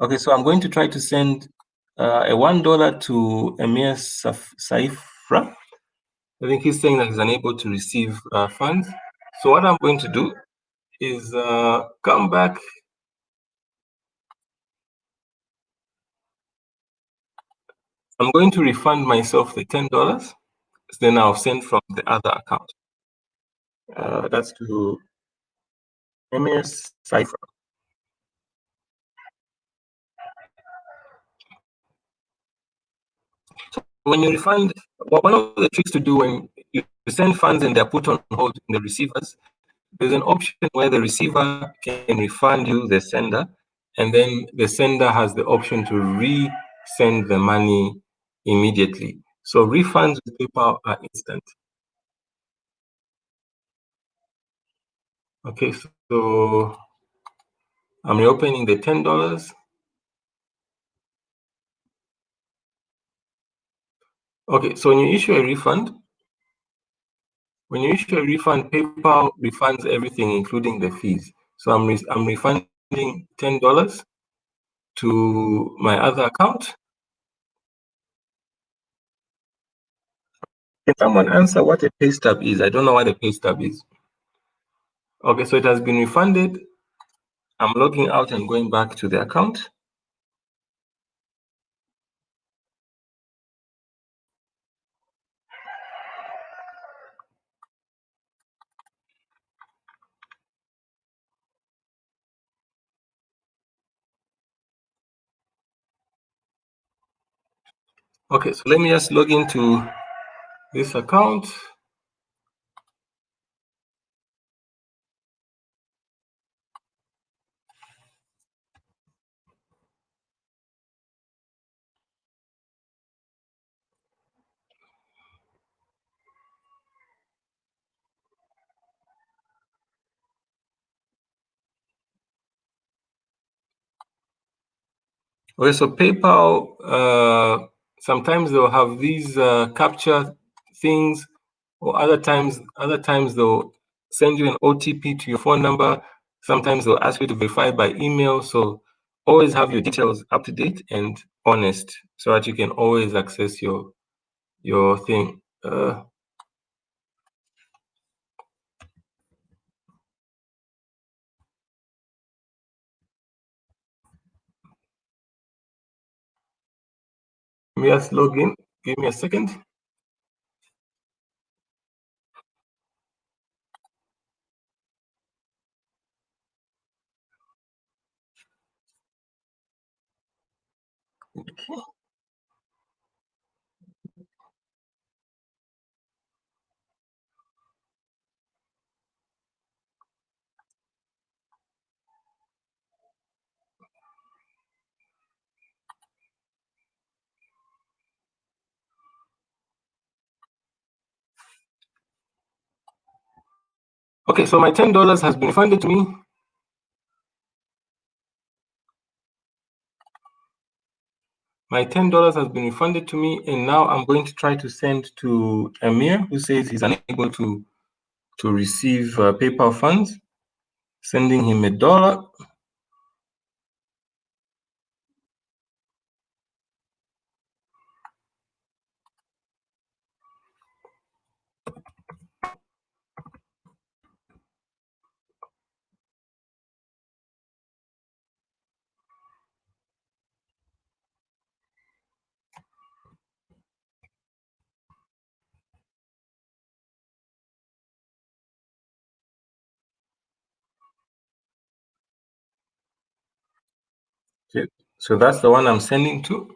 Okay, so I'm going to try to send a $1 to Emir Saifra. I think he's saying that he's unable to receive funds. So what I'm going to do is come back. I'm going to refund myself the $10. Then I'll send from the other account. That's to Emir Saifra. When you refund, one of the tricks to do when you send funds and they're put on hold in the receivers, there's an option where the receiver can refund you the sender, and then the sender has the option to re-send the money immediately. So refunds with PayPal are instant. Okay, so I'm reopening the $10. Okay, so when you issue a refund, PayPal refunds everything, including the fees. So I'm refunding $10 to my other account. Can someone answer what a pay stub is? I don't know what a pay stub is. Okay, so it has been refunded. I'm logging out and going back to the account. Okay, so let me just log into this account. Okay, so PayPal sometimes they'll have these capture things, or other times they'll send you an OTP to your phone number. Sometimes they'll ask you to verify by email. So always have your details up to date and honest, so that you can always access your thing. Let me just log in. Give me a second. Okay, so my $10 has been refunded to me. My $10 has been refunded to me, and now I'm going to try to send to Amir, who says he's unable to receive PayPal funds. Sending him $1. Okay, so that's the one I'm sending to.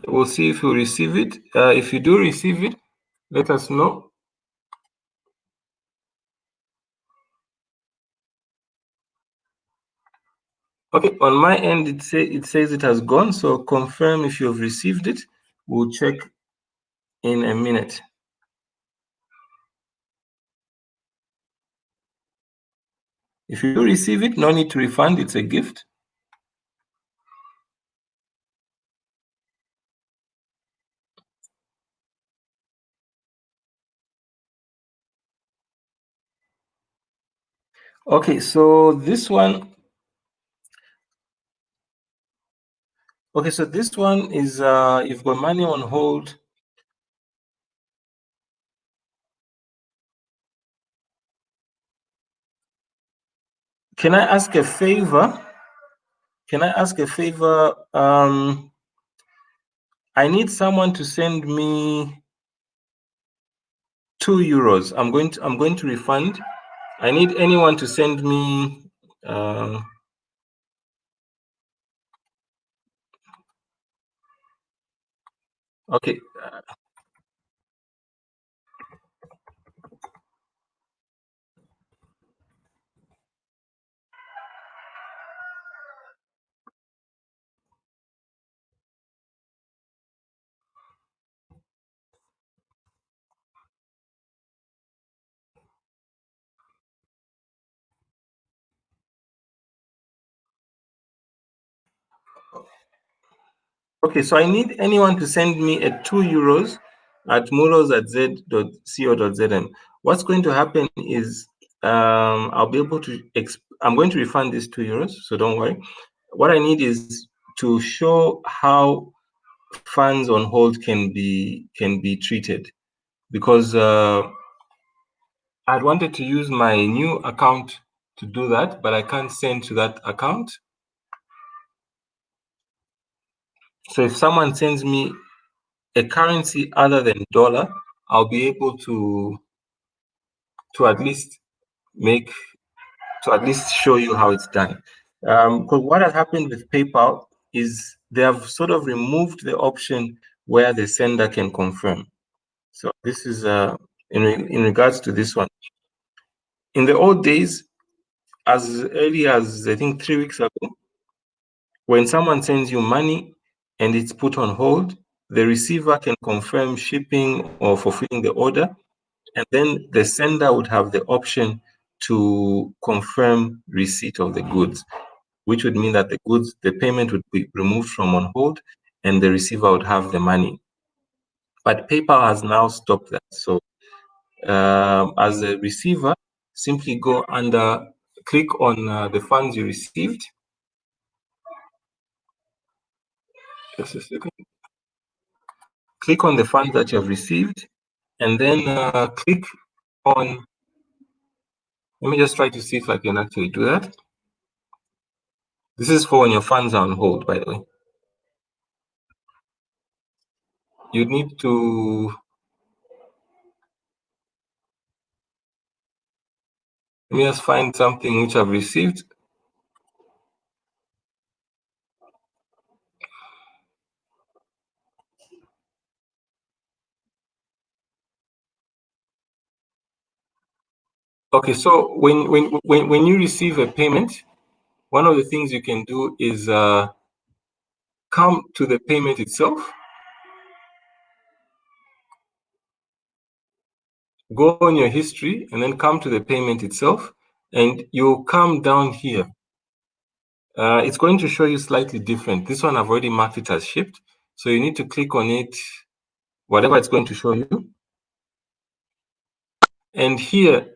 We'll see if you receive it. If you do receive it, let us know. Okay, on my end, it says it has gone. So confirm if you have received it. We'll check in a minute. If you do receive it, no need to refund. It's a gift. Okay, so this one. Okay, so this one is you've got money on hold. Can I ask a favor? Can I ask a favor? I need someone to send me €2. I'm going to refund. I need anyone to send me. Okay. Okay, so I need anyone to send me a €2 at muros@z.co.zm. What's going to happen is I'll be able to. I'm going to refund these €2, so don't worry. What I need is to show how funds on hold can be treated, because I'd wanted to use my new account to do that, but I can't send to that account. So if someone sends me a currency other than dollar, I'll be able to at least show you how it's done. Because what has happened with PayPal is they have sort of removed the option where the sender can confirm. So this is in regards to this one. In the old days, as early as I think 3 weeks ago, when someone sends you money and it's put on hold, the receiver can confirm shipping or fulfilling the order. and then the sender would have the option to confirm receipt of the goods, which would mean that the payment would be removed from on hold and the receiver would have the money. But PayPal has now stopped that. So as a receiver, simply click on the funds you received. Just a second. Click on the funds that you have received, and then click on, let me just try to see if I can actually do that. This is for when your funds are on hold, by the way. You need to, let me just find something which I've received. Okay, so when you receive a payment, one of the things you can do is come to the payment itself, go on your history, and then come to the payment itself, and you'll come down here. It's going to show you slightly different. This one I've already marked it as shipped, so you need to click on it, whatever it's going to show you. And here,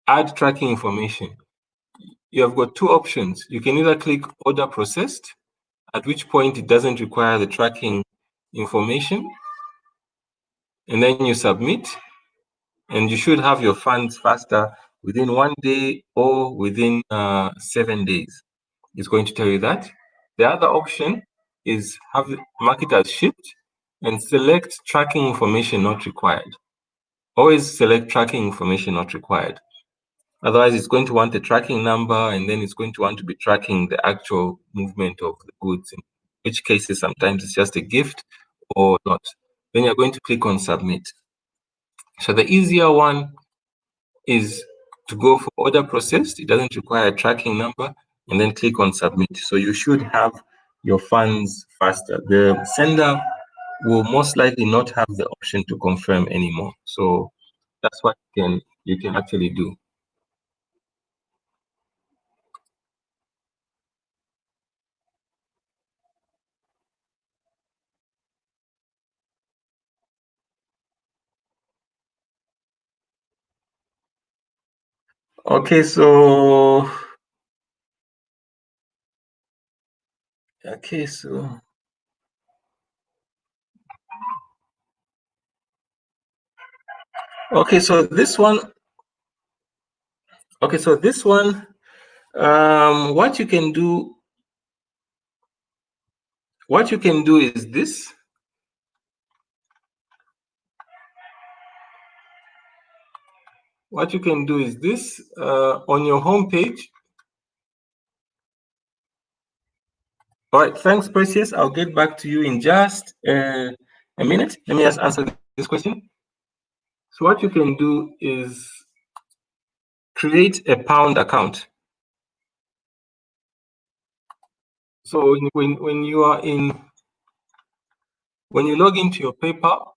add tracking information. You have got two options. You can either click order processed, at which point it doesn't require the tracking information, and then you submit, and you should have your funds faster within 1 day or within 7 days. It's going to tell you that. The other option is mark it as shipped and select tracking information not required. Always select tracking information not required. Otherwise, it's going to want the tracking number, and then it's going to want to be tracking the actual movement of the goods, in which cases sometimes it's just a gift or not. Then you're going to click on submit. So the easier one is to go for order processed. It doesn't require a tracking number, and then click on submit. So you should have your funds faster. The sender will most likely not have the option to confirm anymore. So that's what you can actually do. Okay, so okay, so okay, so this one. Okay, so this one. What you can do. What you can do is this. What you can do is this. On your home page. All right, thanks, Precious. I'll get back to you in just a minute. Let me just answer this question. So what you can do is create a pound account. So when you are when you log into your PayPal,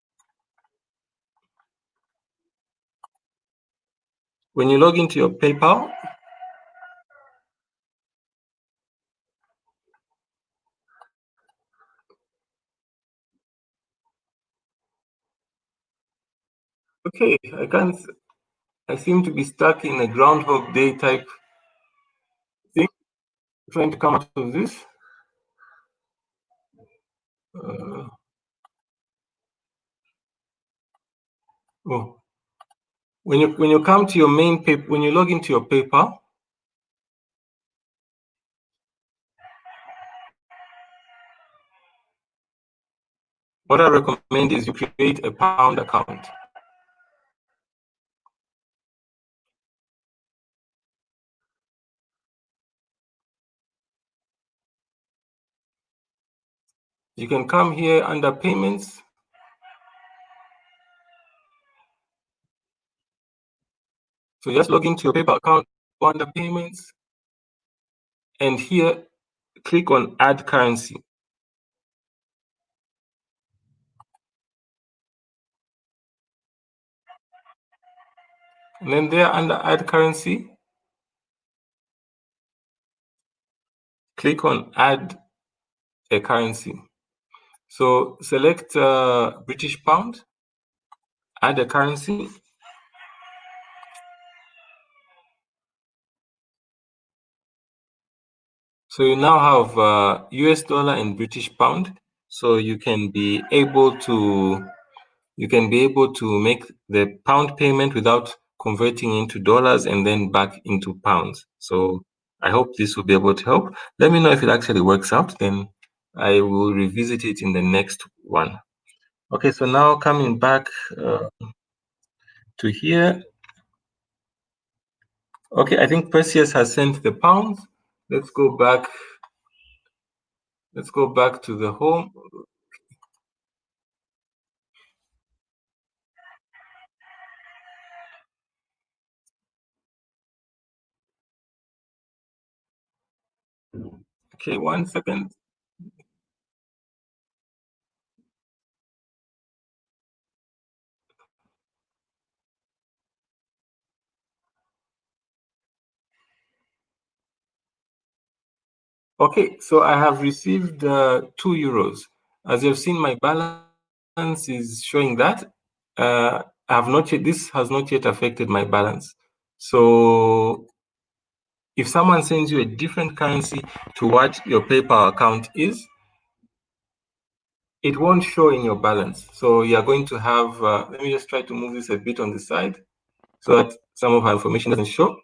okay, I seem to be stuck in a Groundhog Day type thing, trying to come out of this. Oh, when you come to your main when you log into your PayPal, what I recommend is you create a pound account. You can come here under payments. So just log into your PayPal account, go under payments, and here click on add currency. And then there under add currency, click on add a currency. So select British pound, add a currency. So you now have US dollar and British pound. So you can be able to make the pound payment without converting into dollars and then back into pounds. So I hope this will be able to help. Let me know if it actually works out, then I will revisit it in the next one. Okay, so now coming back to here. Okay, I think Perseus has sent the pounds. Let's go back. Let's go back to the home. Okay, 1 second. Okay, so I have received 2 euros. As you've seen, my balance is showing that. I have not yet, this has not yet affected my balance. So if someone sends you a different currency to what your PayPal account is, it won't show in your balance. So you're going to have, let me just try to move this a bit on the side so that some of our information doesn't show.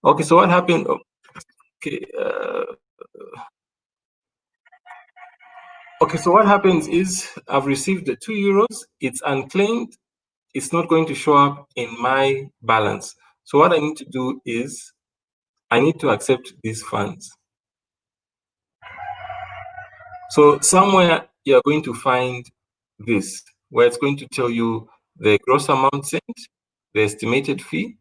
Okay, so what happened? Okay, okay, so what happens is I've received the 2 euros, it's unclaimed, it's not going to show up in my balance. So what I need to do is I need to accept these funds. So somewhere you're going to find this, where it's going to tell you the gross amount sent, the estimated fee,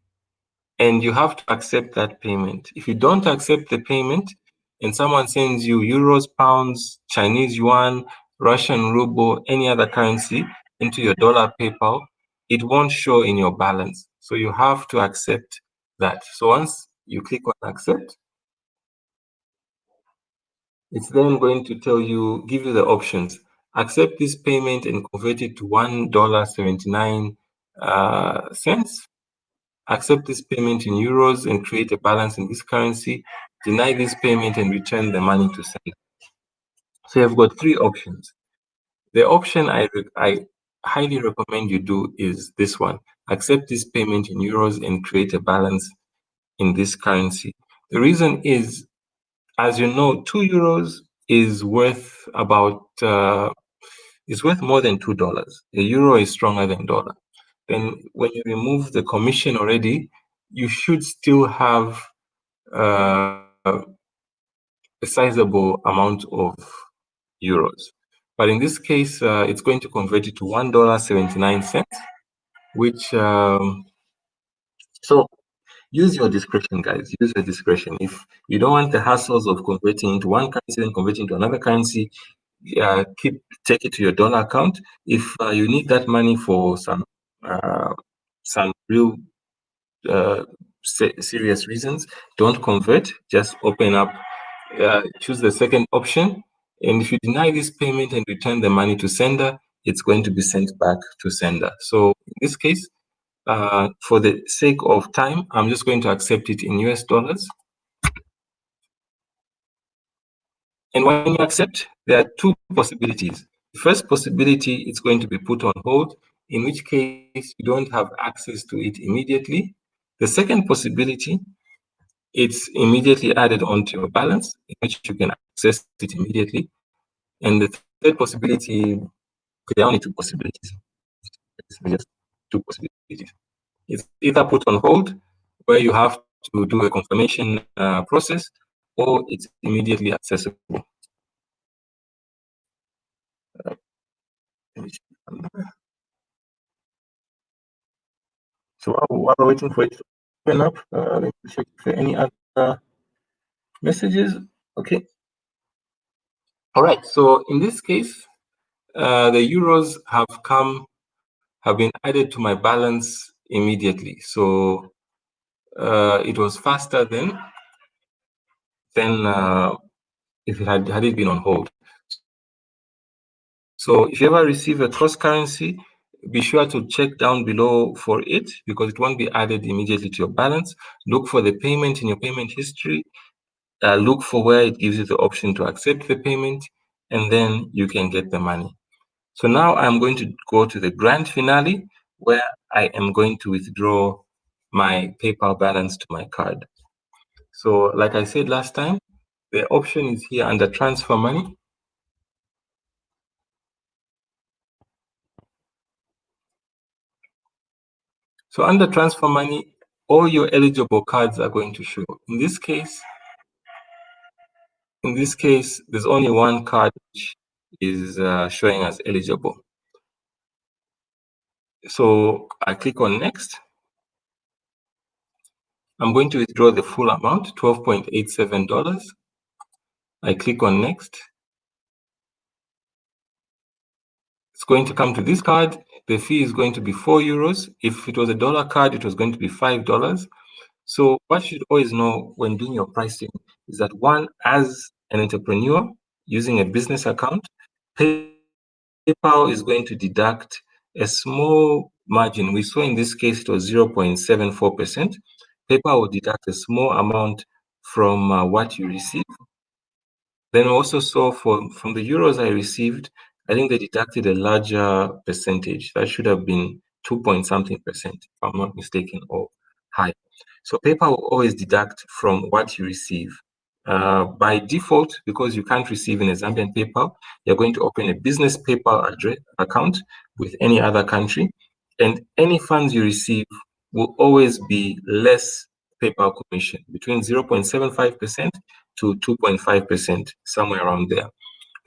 and you have to accept that payment. If you don't accept the payment and someone sends you euros, pounds, Chinese yuan, Russian ruble, any other currency into your dollar PayPal, it won't show in your balance. So you have to accept that. So once you click on accept, it's then going to tell you, give you the options. Accept this payment and convert it to $1.79. Accept this payment in euros and create a balance in this currency. Deny this payment and return the money to sender. So you've got 3 options. The option I highly recommend you do is this one. Accept this payment in euros and create a balance in this currency. The reason is, as you know, 2 euros is worth about is worth more than $2. The euro is stronger than dollar. Then when you remove the commission already, you should still have a sizable amount of euros. But in this case, it's going to convert it to $1.79, which, so use your discretion, guys. Use your discretion. If you don't want the hassles of converting into one currency and converting to another currency, take it to your dollar account. If you need that money for some real serious reasons, don't convert. Just open up, choose the second option, and if you deny this payment and return the money to sender, it's going to be sent back to sender. So in this case, for the sake of time, I'm just going to accept it in US dollars. And when you accept, there are 2 possibilities. The first possibility, it's going to be put on hold, in which case you don't have access to it immediately. The second possibility, it's immediately added onto your balance, in which you can access it immediately. And the third possibility, there are only 2 possibilities. It's just 2 possibilities. It's either put on hold, where you have to do a confirmation process, or it's immediately accessible. So while we're waiting for it to open up, let me check for any other messages. Okay. All right. So in this case, the euros have been added to my balance immediately. So it was faster than if it had it been on hold. So if you ever receive a cross currency, be sure to check down below for it, because it won't be added immediately to your balance. Look for the payment in your payment history. Look for where it gives you the option to accept the payment, and then you can get the money. So now I'm going to go to the grand finale, where I am going to withdraw my PayPal balance to my card. So like I said last time, the option is here under transfer money. So under transfer money, all your eligible cards are going to show. In this case, there's only one card which is showing as eligible. So I click on next. I'm going to withdraw the full amount, $12.87. I click on next. It's going to come to this card. The fee is going to be €4. If it was a dollar card, it was going to be $5. So what you should always know when doing your pricing is that, one, as an entrepreneur using a business account, PayPal is going to deduct a small margin. We saw in this case it was 0.74%. PayPal will deduct a small amount from what you receive. Then we also saw from the euros I received, I think they deducted a larger percentage. That should have been 2 point something percent, if I'm not mistaken, or high. So PayPal will always deduct from what you receive. By default, because you can't receive in a Zambian PayPal, you're going to open a business PayPal account with any other country, and any funds you receive will always be less PayPal commission, between 0.75% to 2.5%, somewhere around there.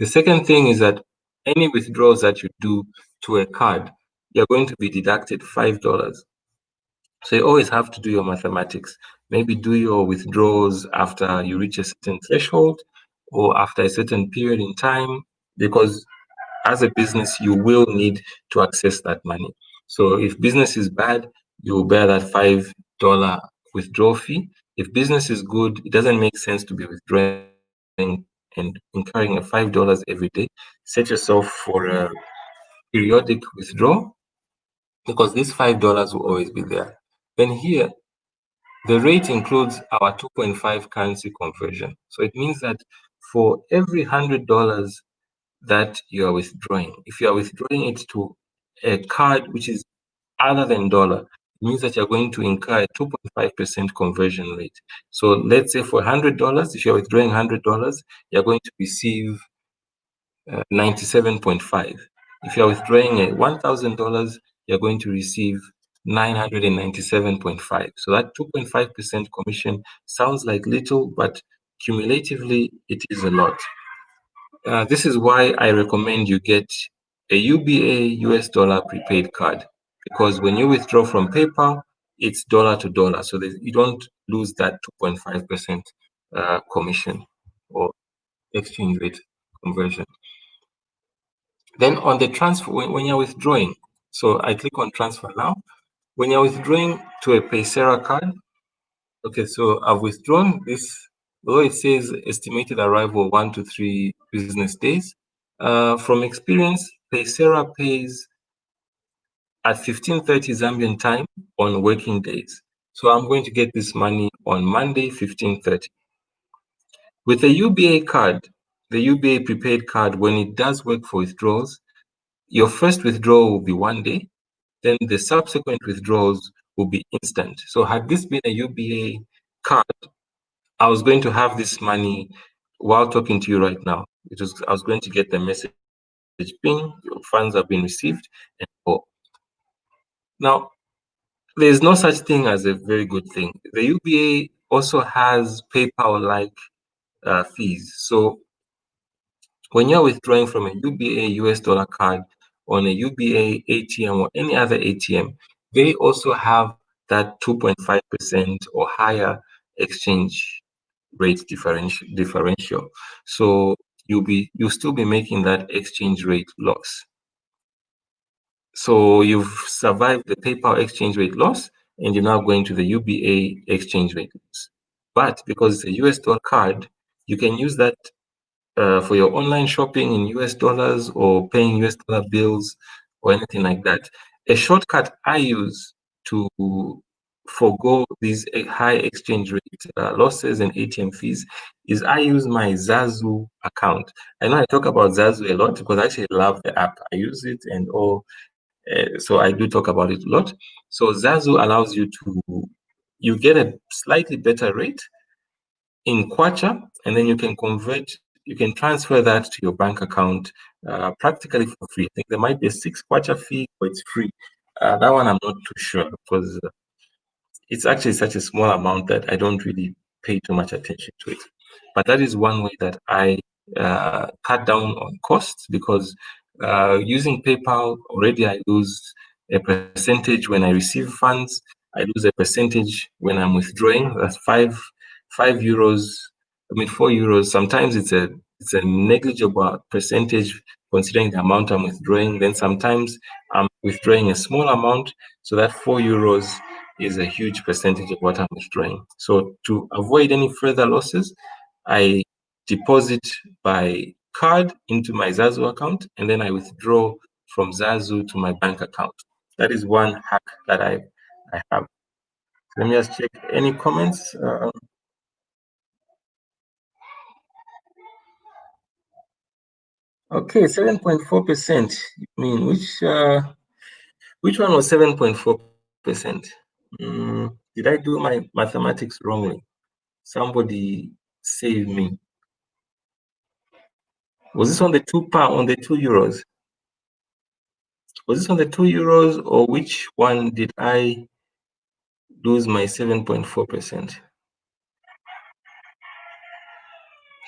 The second thing is that any withdrawals that you do to a card, you're going to be deducted $5. So you always have to do your mathematics. Maybe do your withdrawals after you reach a certain threshold or after a certain period in time, because as a business, you will need to access that money. So if business is bad, you will bear that $5 withdrawal fee. If business is good, it doesn't make sense to be withdrawing and incurring a $5 every day. Set yourself for a periodic withdrawal, because this $5 will always be there. Then here, the rate includes our 2.5 currency conversion. So it means that for every $100 that you are withdrawing, if you are withdrawing it to a card which is other than dollar, it means that you're going to incur a 2.5% conversion rate. So let's say for $100, if you're withdrawing $100, you're going to receive 97.5. If you're withdrawing $1,000, you're going to receive 997.5. So that 2.5% commission sounds like little, but cumulatively it is a lot. This is why I recommend you get a UBA US dollar prepaid card, because when you withdraw from PayPal, it's dollar to dollar, so that you don't lose that 2.5% commission or exchange rate conversion. Then on the transfer, when you're withdrawing, so I click on transfer now. When you're withdrawing to a Paysera card, okay, so I've withdrawn this, although it says estimated arrival 1 to 3 business days. From experience, Paysera pays at 15:30 Zambian time on working days. So I'm going to get this money on Monday, 15:30. With a UBA card, the UBA prepaid card, when it does work for withdrawals, your first withdrawal will be 1 day, then the subsequent withdrawals will be instant. So had this been a UBA card, I was going to have this money while talking to you right now. I was going to get the message, ping, your funds have been received, and go. Now, there's no such thing as a very good thing. The UBA also has PayPal-like fees. So when you're withdrawing from a UBA US dollar card on a UBA ATM or any other ATM, they also have that 2.5% or higher exchange rate differential. So you'll still be making that exchange rate loss. So you've survived the PayPal exchange rate loss, and you're now going to the UBA exchange rate loss. But because it's a US dollar card, you can use that for your online shopping in US dollars or paying US dollar bills or anything like that. A shortcut I use to forego these high exchange rate losses and ATM fees is I use my Zazu account. I know I talk about Zazu a lot because I actually love the app. I use it and all, so I do talk about it a lot. So Zazu allows you get a slightly better rate in Kwacha, and then you can transfer that to your bank account practically for free. I think there might be a 6 Kwacha fee, but it's free. That one I'm not too sure because it's actually such a small amount that I don't really pay too much attention to it. But that is one way that I cut down on costs because using PayPal already I lose a percentage when I receive funds. I lose a percentage when I'm withdrawing. That's €5. I mean €4. Sometimes it's a negligible percentage considering the amount I'm withdrawing. Then sometimes I'm withdrawing a small amount, so that €4 is a huge percentage of what I'm withdrawing. So to avoid any further losses, I deposit by card into my Zazu account, and then I withdraw from Zazu to my bank account. That is one hack that I have. Let me just check any comments. Okay, 7.4%. I mean, which one was 7.4%? Did I do my mathematics wrongly? Somebody save me. Was this on the €2? Was this on the €2, or which one did I lose my 7.4%?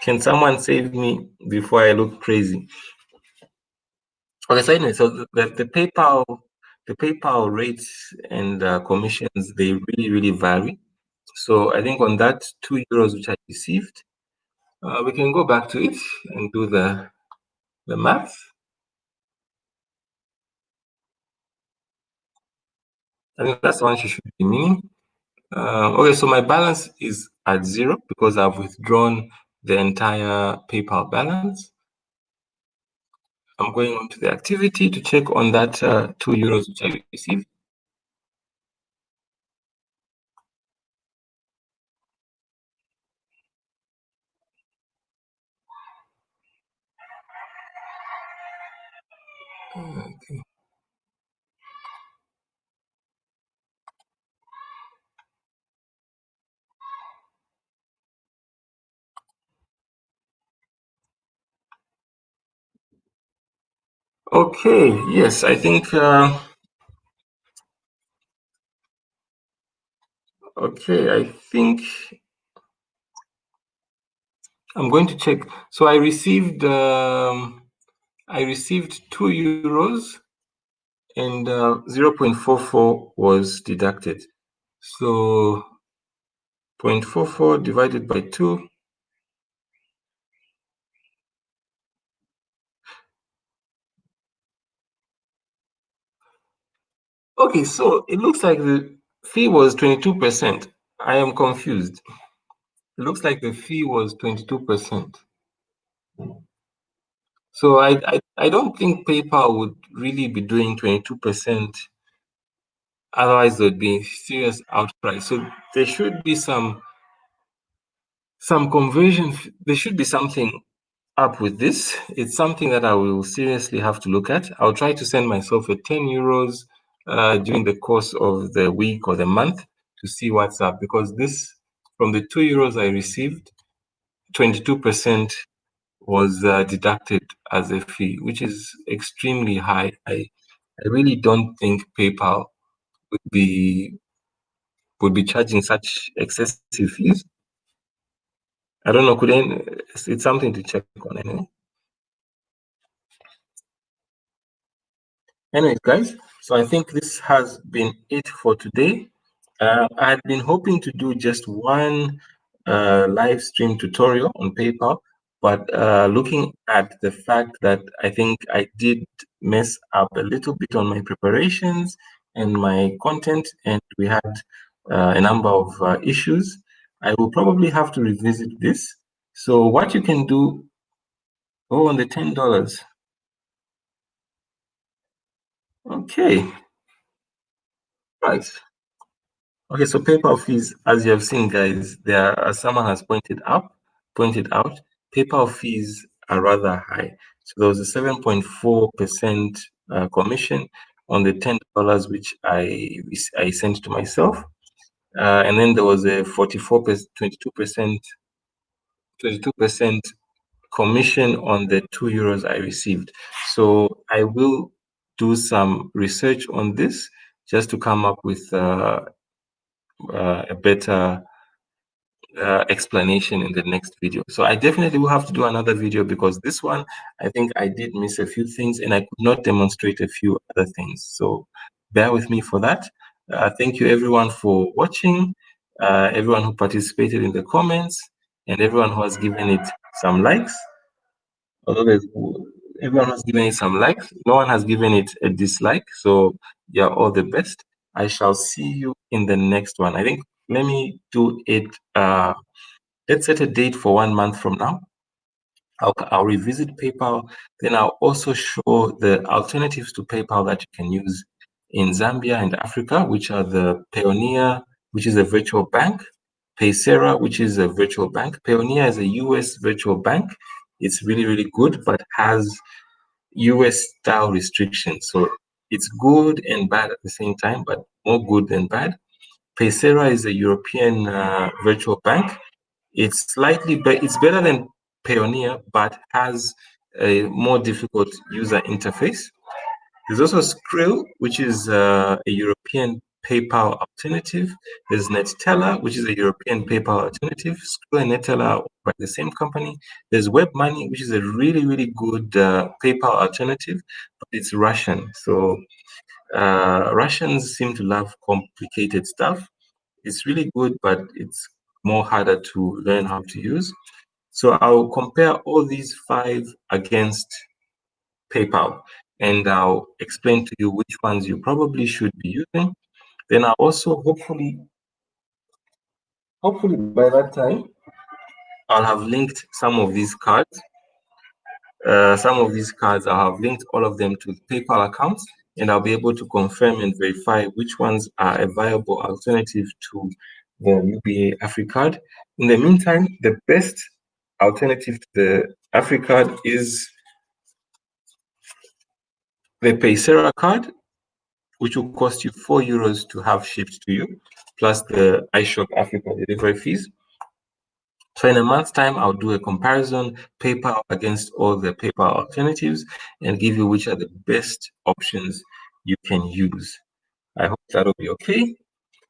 Can someone save me before I look crazy? Okay, so anyway, so the PayPal rates and commissions, they really, really vary. So I think on that €2 which I received, we can go back to it and do the math. I think that's the one she should be meaning. Okay, so my balance is at 0 because I've withdrawn the entire PayPal balance. I'm going on to the activity to check on that €2 which I received. Okay. Okay, yes, I think, okay, I think I'm going to check. So I received €2 and 0.44 was deducted. So 0.44 divided by 2. Okay, so it looks like the fee was 22%. I am confused. It looks like the fee was 22%. So I don't think PayPal would really be doing 22%. Otherwise, there'd be serious outcry. So there should be some conversion. There should be something up with this. It's something that I will seriously have to look at. I'll try to send myself a €10 during the course of the week or the month to see what's up, because this, from the €2 I received, 22% was deducted as a fee, which is extremely high. I really don't think PayPal would be charging such excessive fees. I don't know. It's something to check on anyway. Anyways, guys, so I think this has been it for today. I had been hoping to do just one live stream tutorial on PayPal, But looking at the fact that I think I did mess up a little bit on my preparations and my content, and we had a number of issues, I will probably have to revisit this. So what you can do, oh, on the $10. Okay, right. Okay, so PayPal fees, as you have seen, guys, there, as someone has pointed out, PayPal fees are rather high. So there was a 7.4% commission on the $10 which I sent to myself, and then there was a 44%, 22% commission on the €2 I received. So I will do some research on this just to come up with a better explanation in the next video. So I definitely will have to do another video because this one, I think I did miss a few things and I could not demonstrate a few other things. So bear with me for that. Thank you everyone for watching, everyone who participated in the comments, and everyone who has given it some likes. Although everyone has given it some likes, no one has given it a dislike. So you're all the best. I shall see you in the next one. I think let me do it. Let's set a date for 1 month from now. I'll revisit PayPal. Then I'll also show the alternatives to PayPal that you can use in Zambia and Africa, which are the Payoneer, which is a virtual bank, Paysera, which is a virtual bank. Payoneer is a US virtual bank. It's really, really good, but has US style restrictions. So it's good and bad at the same time, but more good than bad. Paysera is a European virtual bank. It's better than Payoneer, but has a more difficult user interface. There's also Skrill, which is a European PayPal alternative. There's Neteller, which is a European PayPal alternative. Skrill and Neteller are by the same company. There's WebMoney, which is a really, really good PayPal alternative, but it's Russian. So Russians seem to love complicated stuff. It's really good, but it's more harder to learn how to use. So I'll compare all these 5 against PayPal, and I'll explain to you which ones you probably should be using. Then I'll also hopefully by that time, I'll have linked some of these cards. I'll have linked all of them to PayPal accounts, and I'll be able to confirm and verify which ones are a viable alternative to the UBA AfriCard. In the meantime, the best alternative to the AfriCard is the Paysera card, which will cost you €4 to have shipped to you, plus the iShop Africa delivery fees. So in a month's time, I'll do a comparison, PayPal against all the PayPal alternatives, and give you which are the best options you can use. I hope that'll be okay.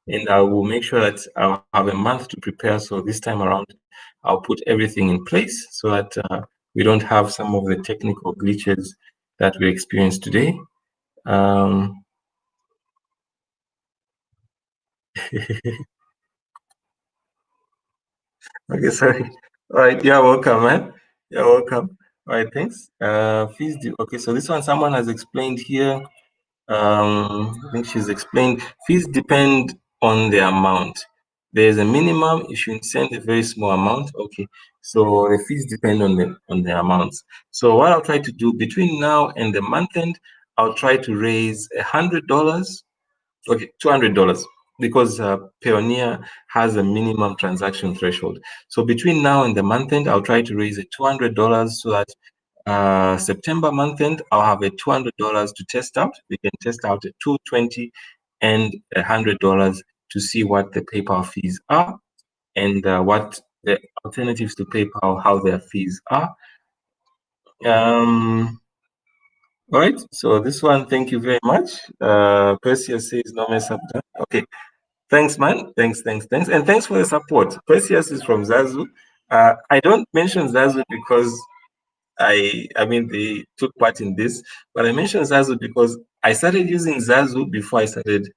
And I will make sure that I'll have a month to prepare. So this time around, I'll put everything in place so that we don't have some of the technical glitches that we experienced today. Okay, sorry. All right, you're welcome, man. You're welcome. All right, thanks. Fees due. Okay, so this one someone has explained here. I think she's explained fees depend on the amount. There's a minimum if you send a very small amount. Okay, so the fees depend on the amounts. So what I'll try to do between now and the month end, I'll try to raise $100. Okay, $200 because Payoneer has a minimum transaction threshold. So between now and the month end, I'll try to raise a $200 so that September month end, I'll have a $200 to test out. We can test out a $220 and $100 to see what the PayPal fees are and what the alternatives to PayPal, how their fees are. All right, so this one, thank you very much. Perseus says no mess up done. Okay, thanks, man. Thanks. And thanks for the support. Perseus is from Zazu. I don't mention Zazu because I mean they took part in this, but I mentioned Zazu because I started using Zazu before I started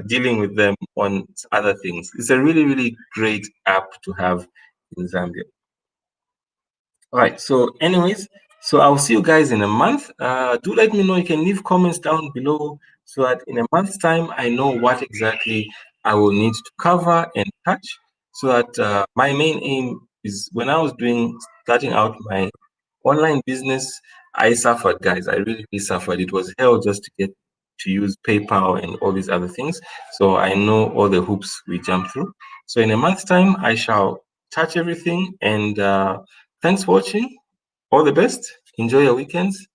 dealing with them on other things. It's a really, really great app to have in Zambia. All right. So, anyways, so I'll see you guys in a month. Do let me know. You can leave comments down below so that in a month's time I know what exactly I will need to cover and touch. So that my main aim is when I was starting out my online business, I suffered, guys. I really suffered. It was hell just to get to use PayPal and all these other things. So I know all the hoops we jump through. So in a month's time, I shall touch everything. And thanks for watching. All the best. Enjoy your weekends.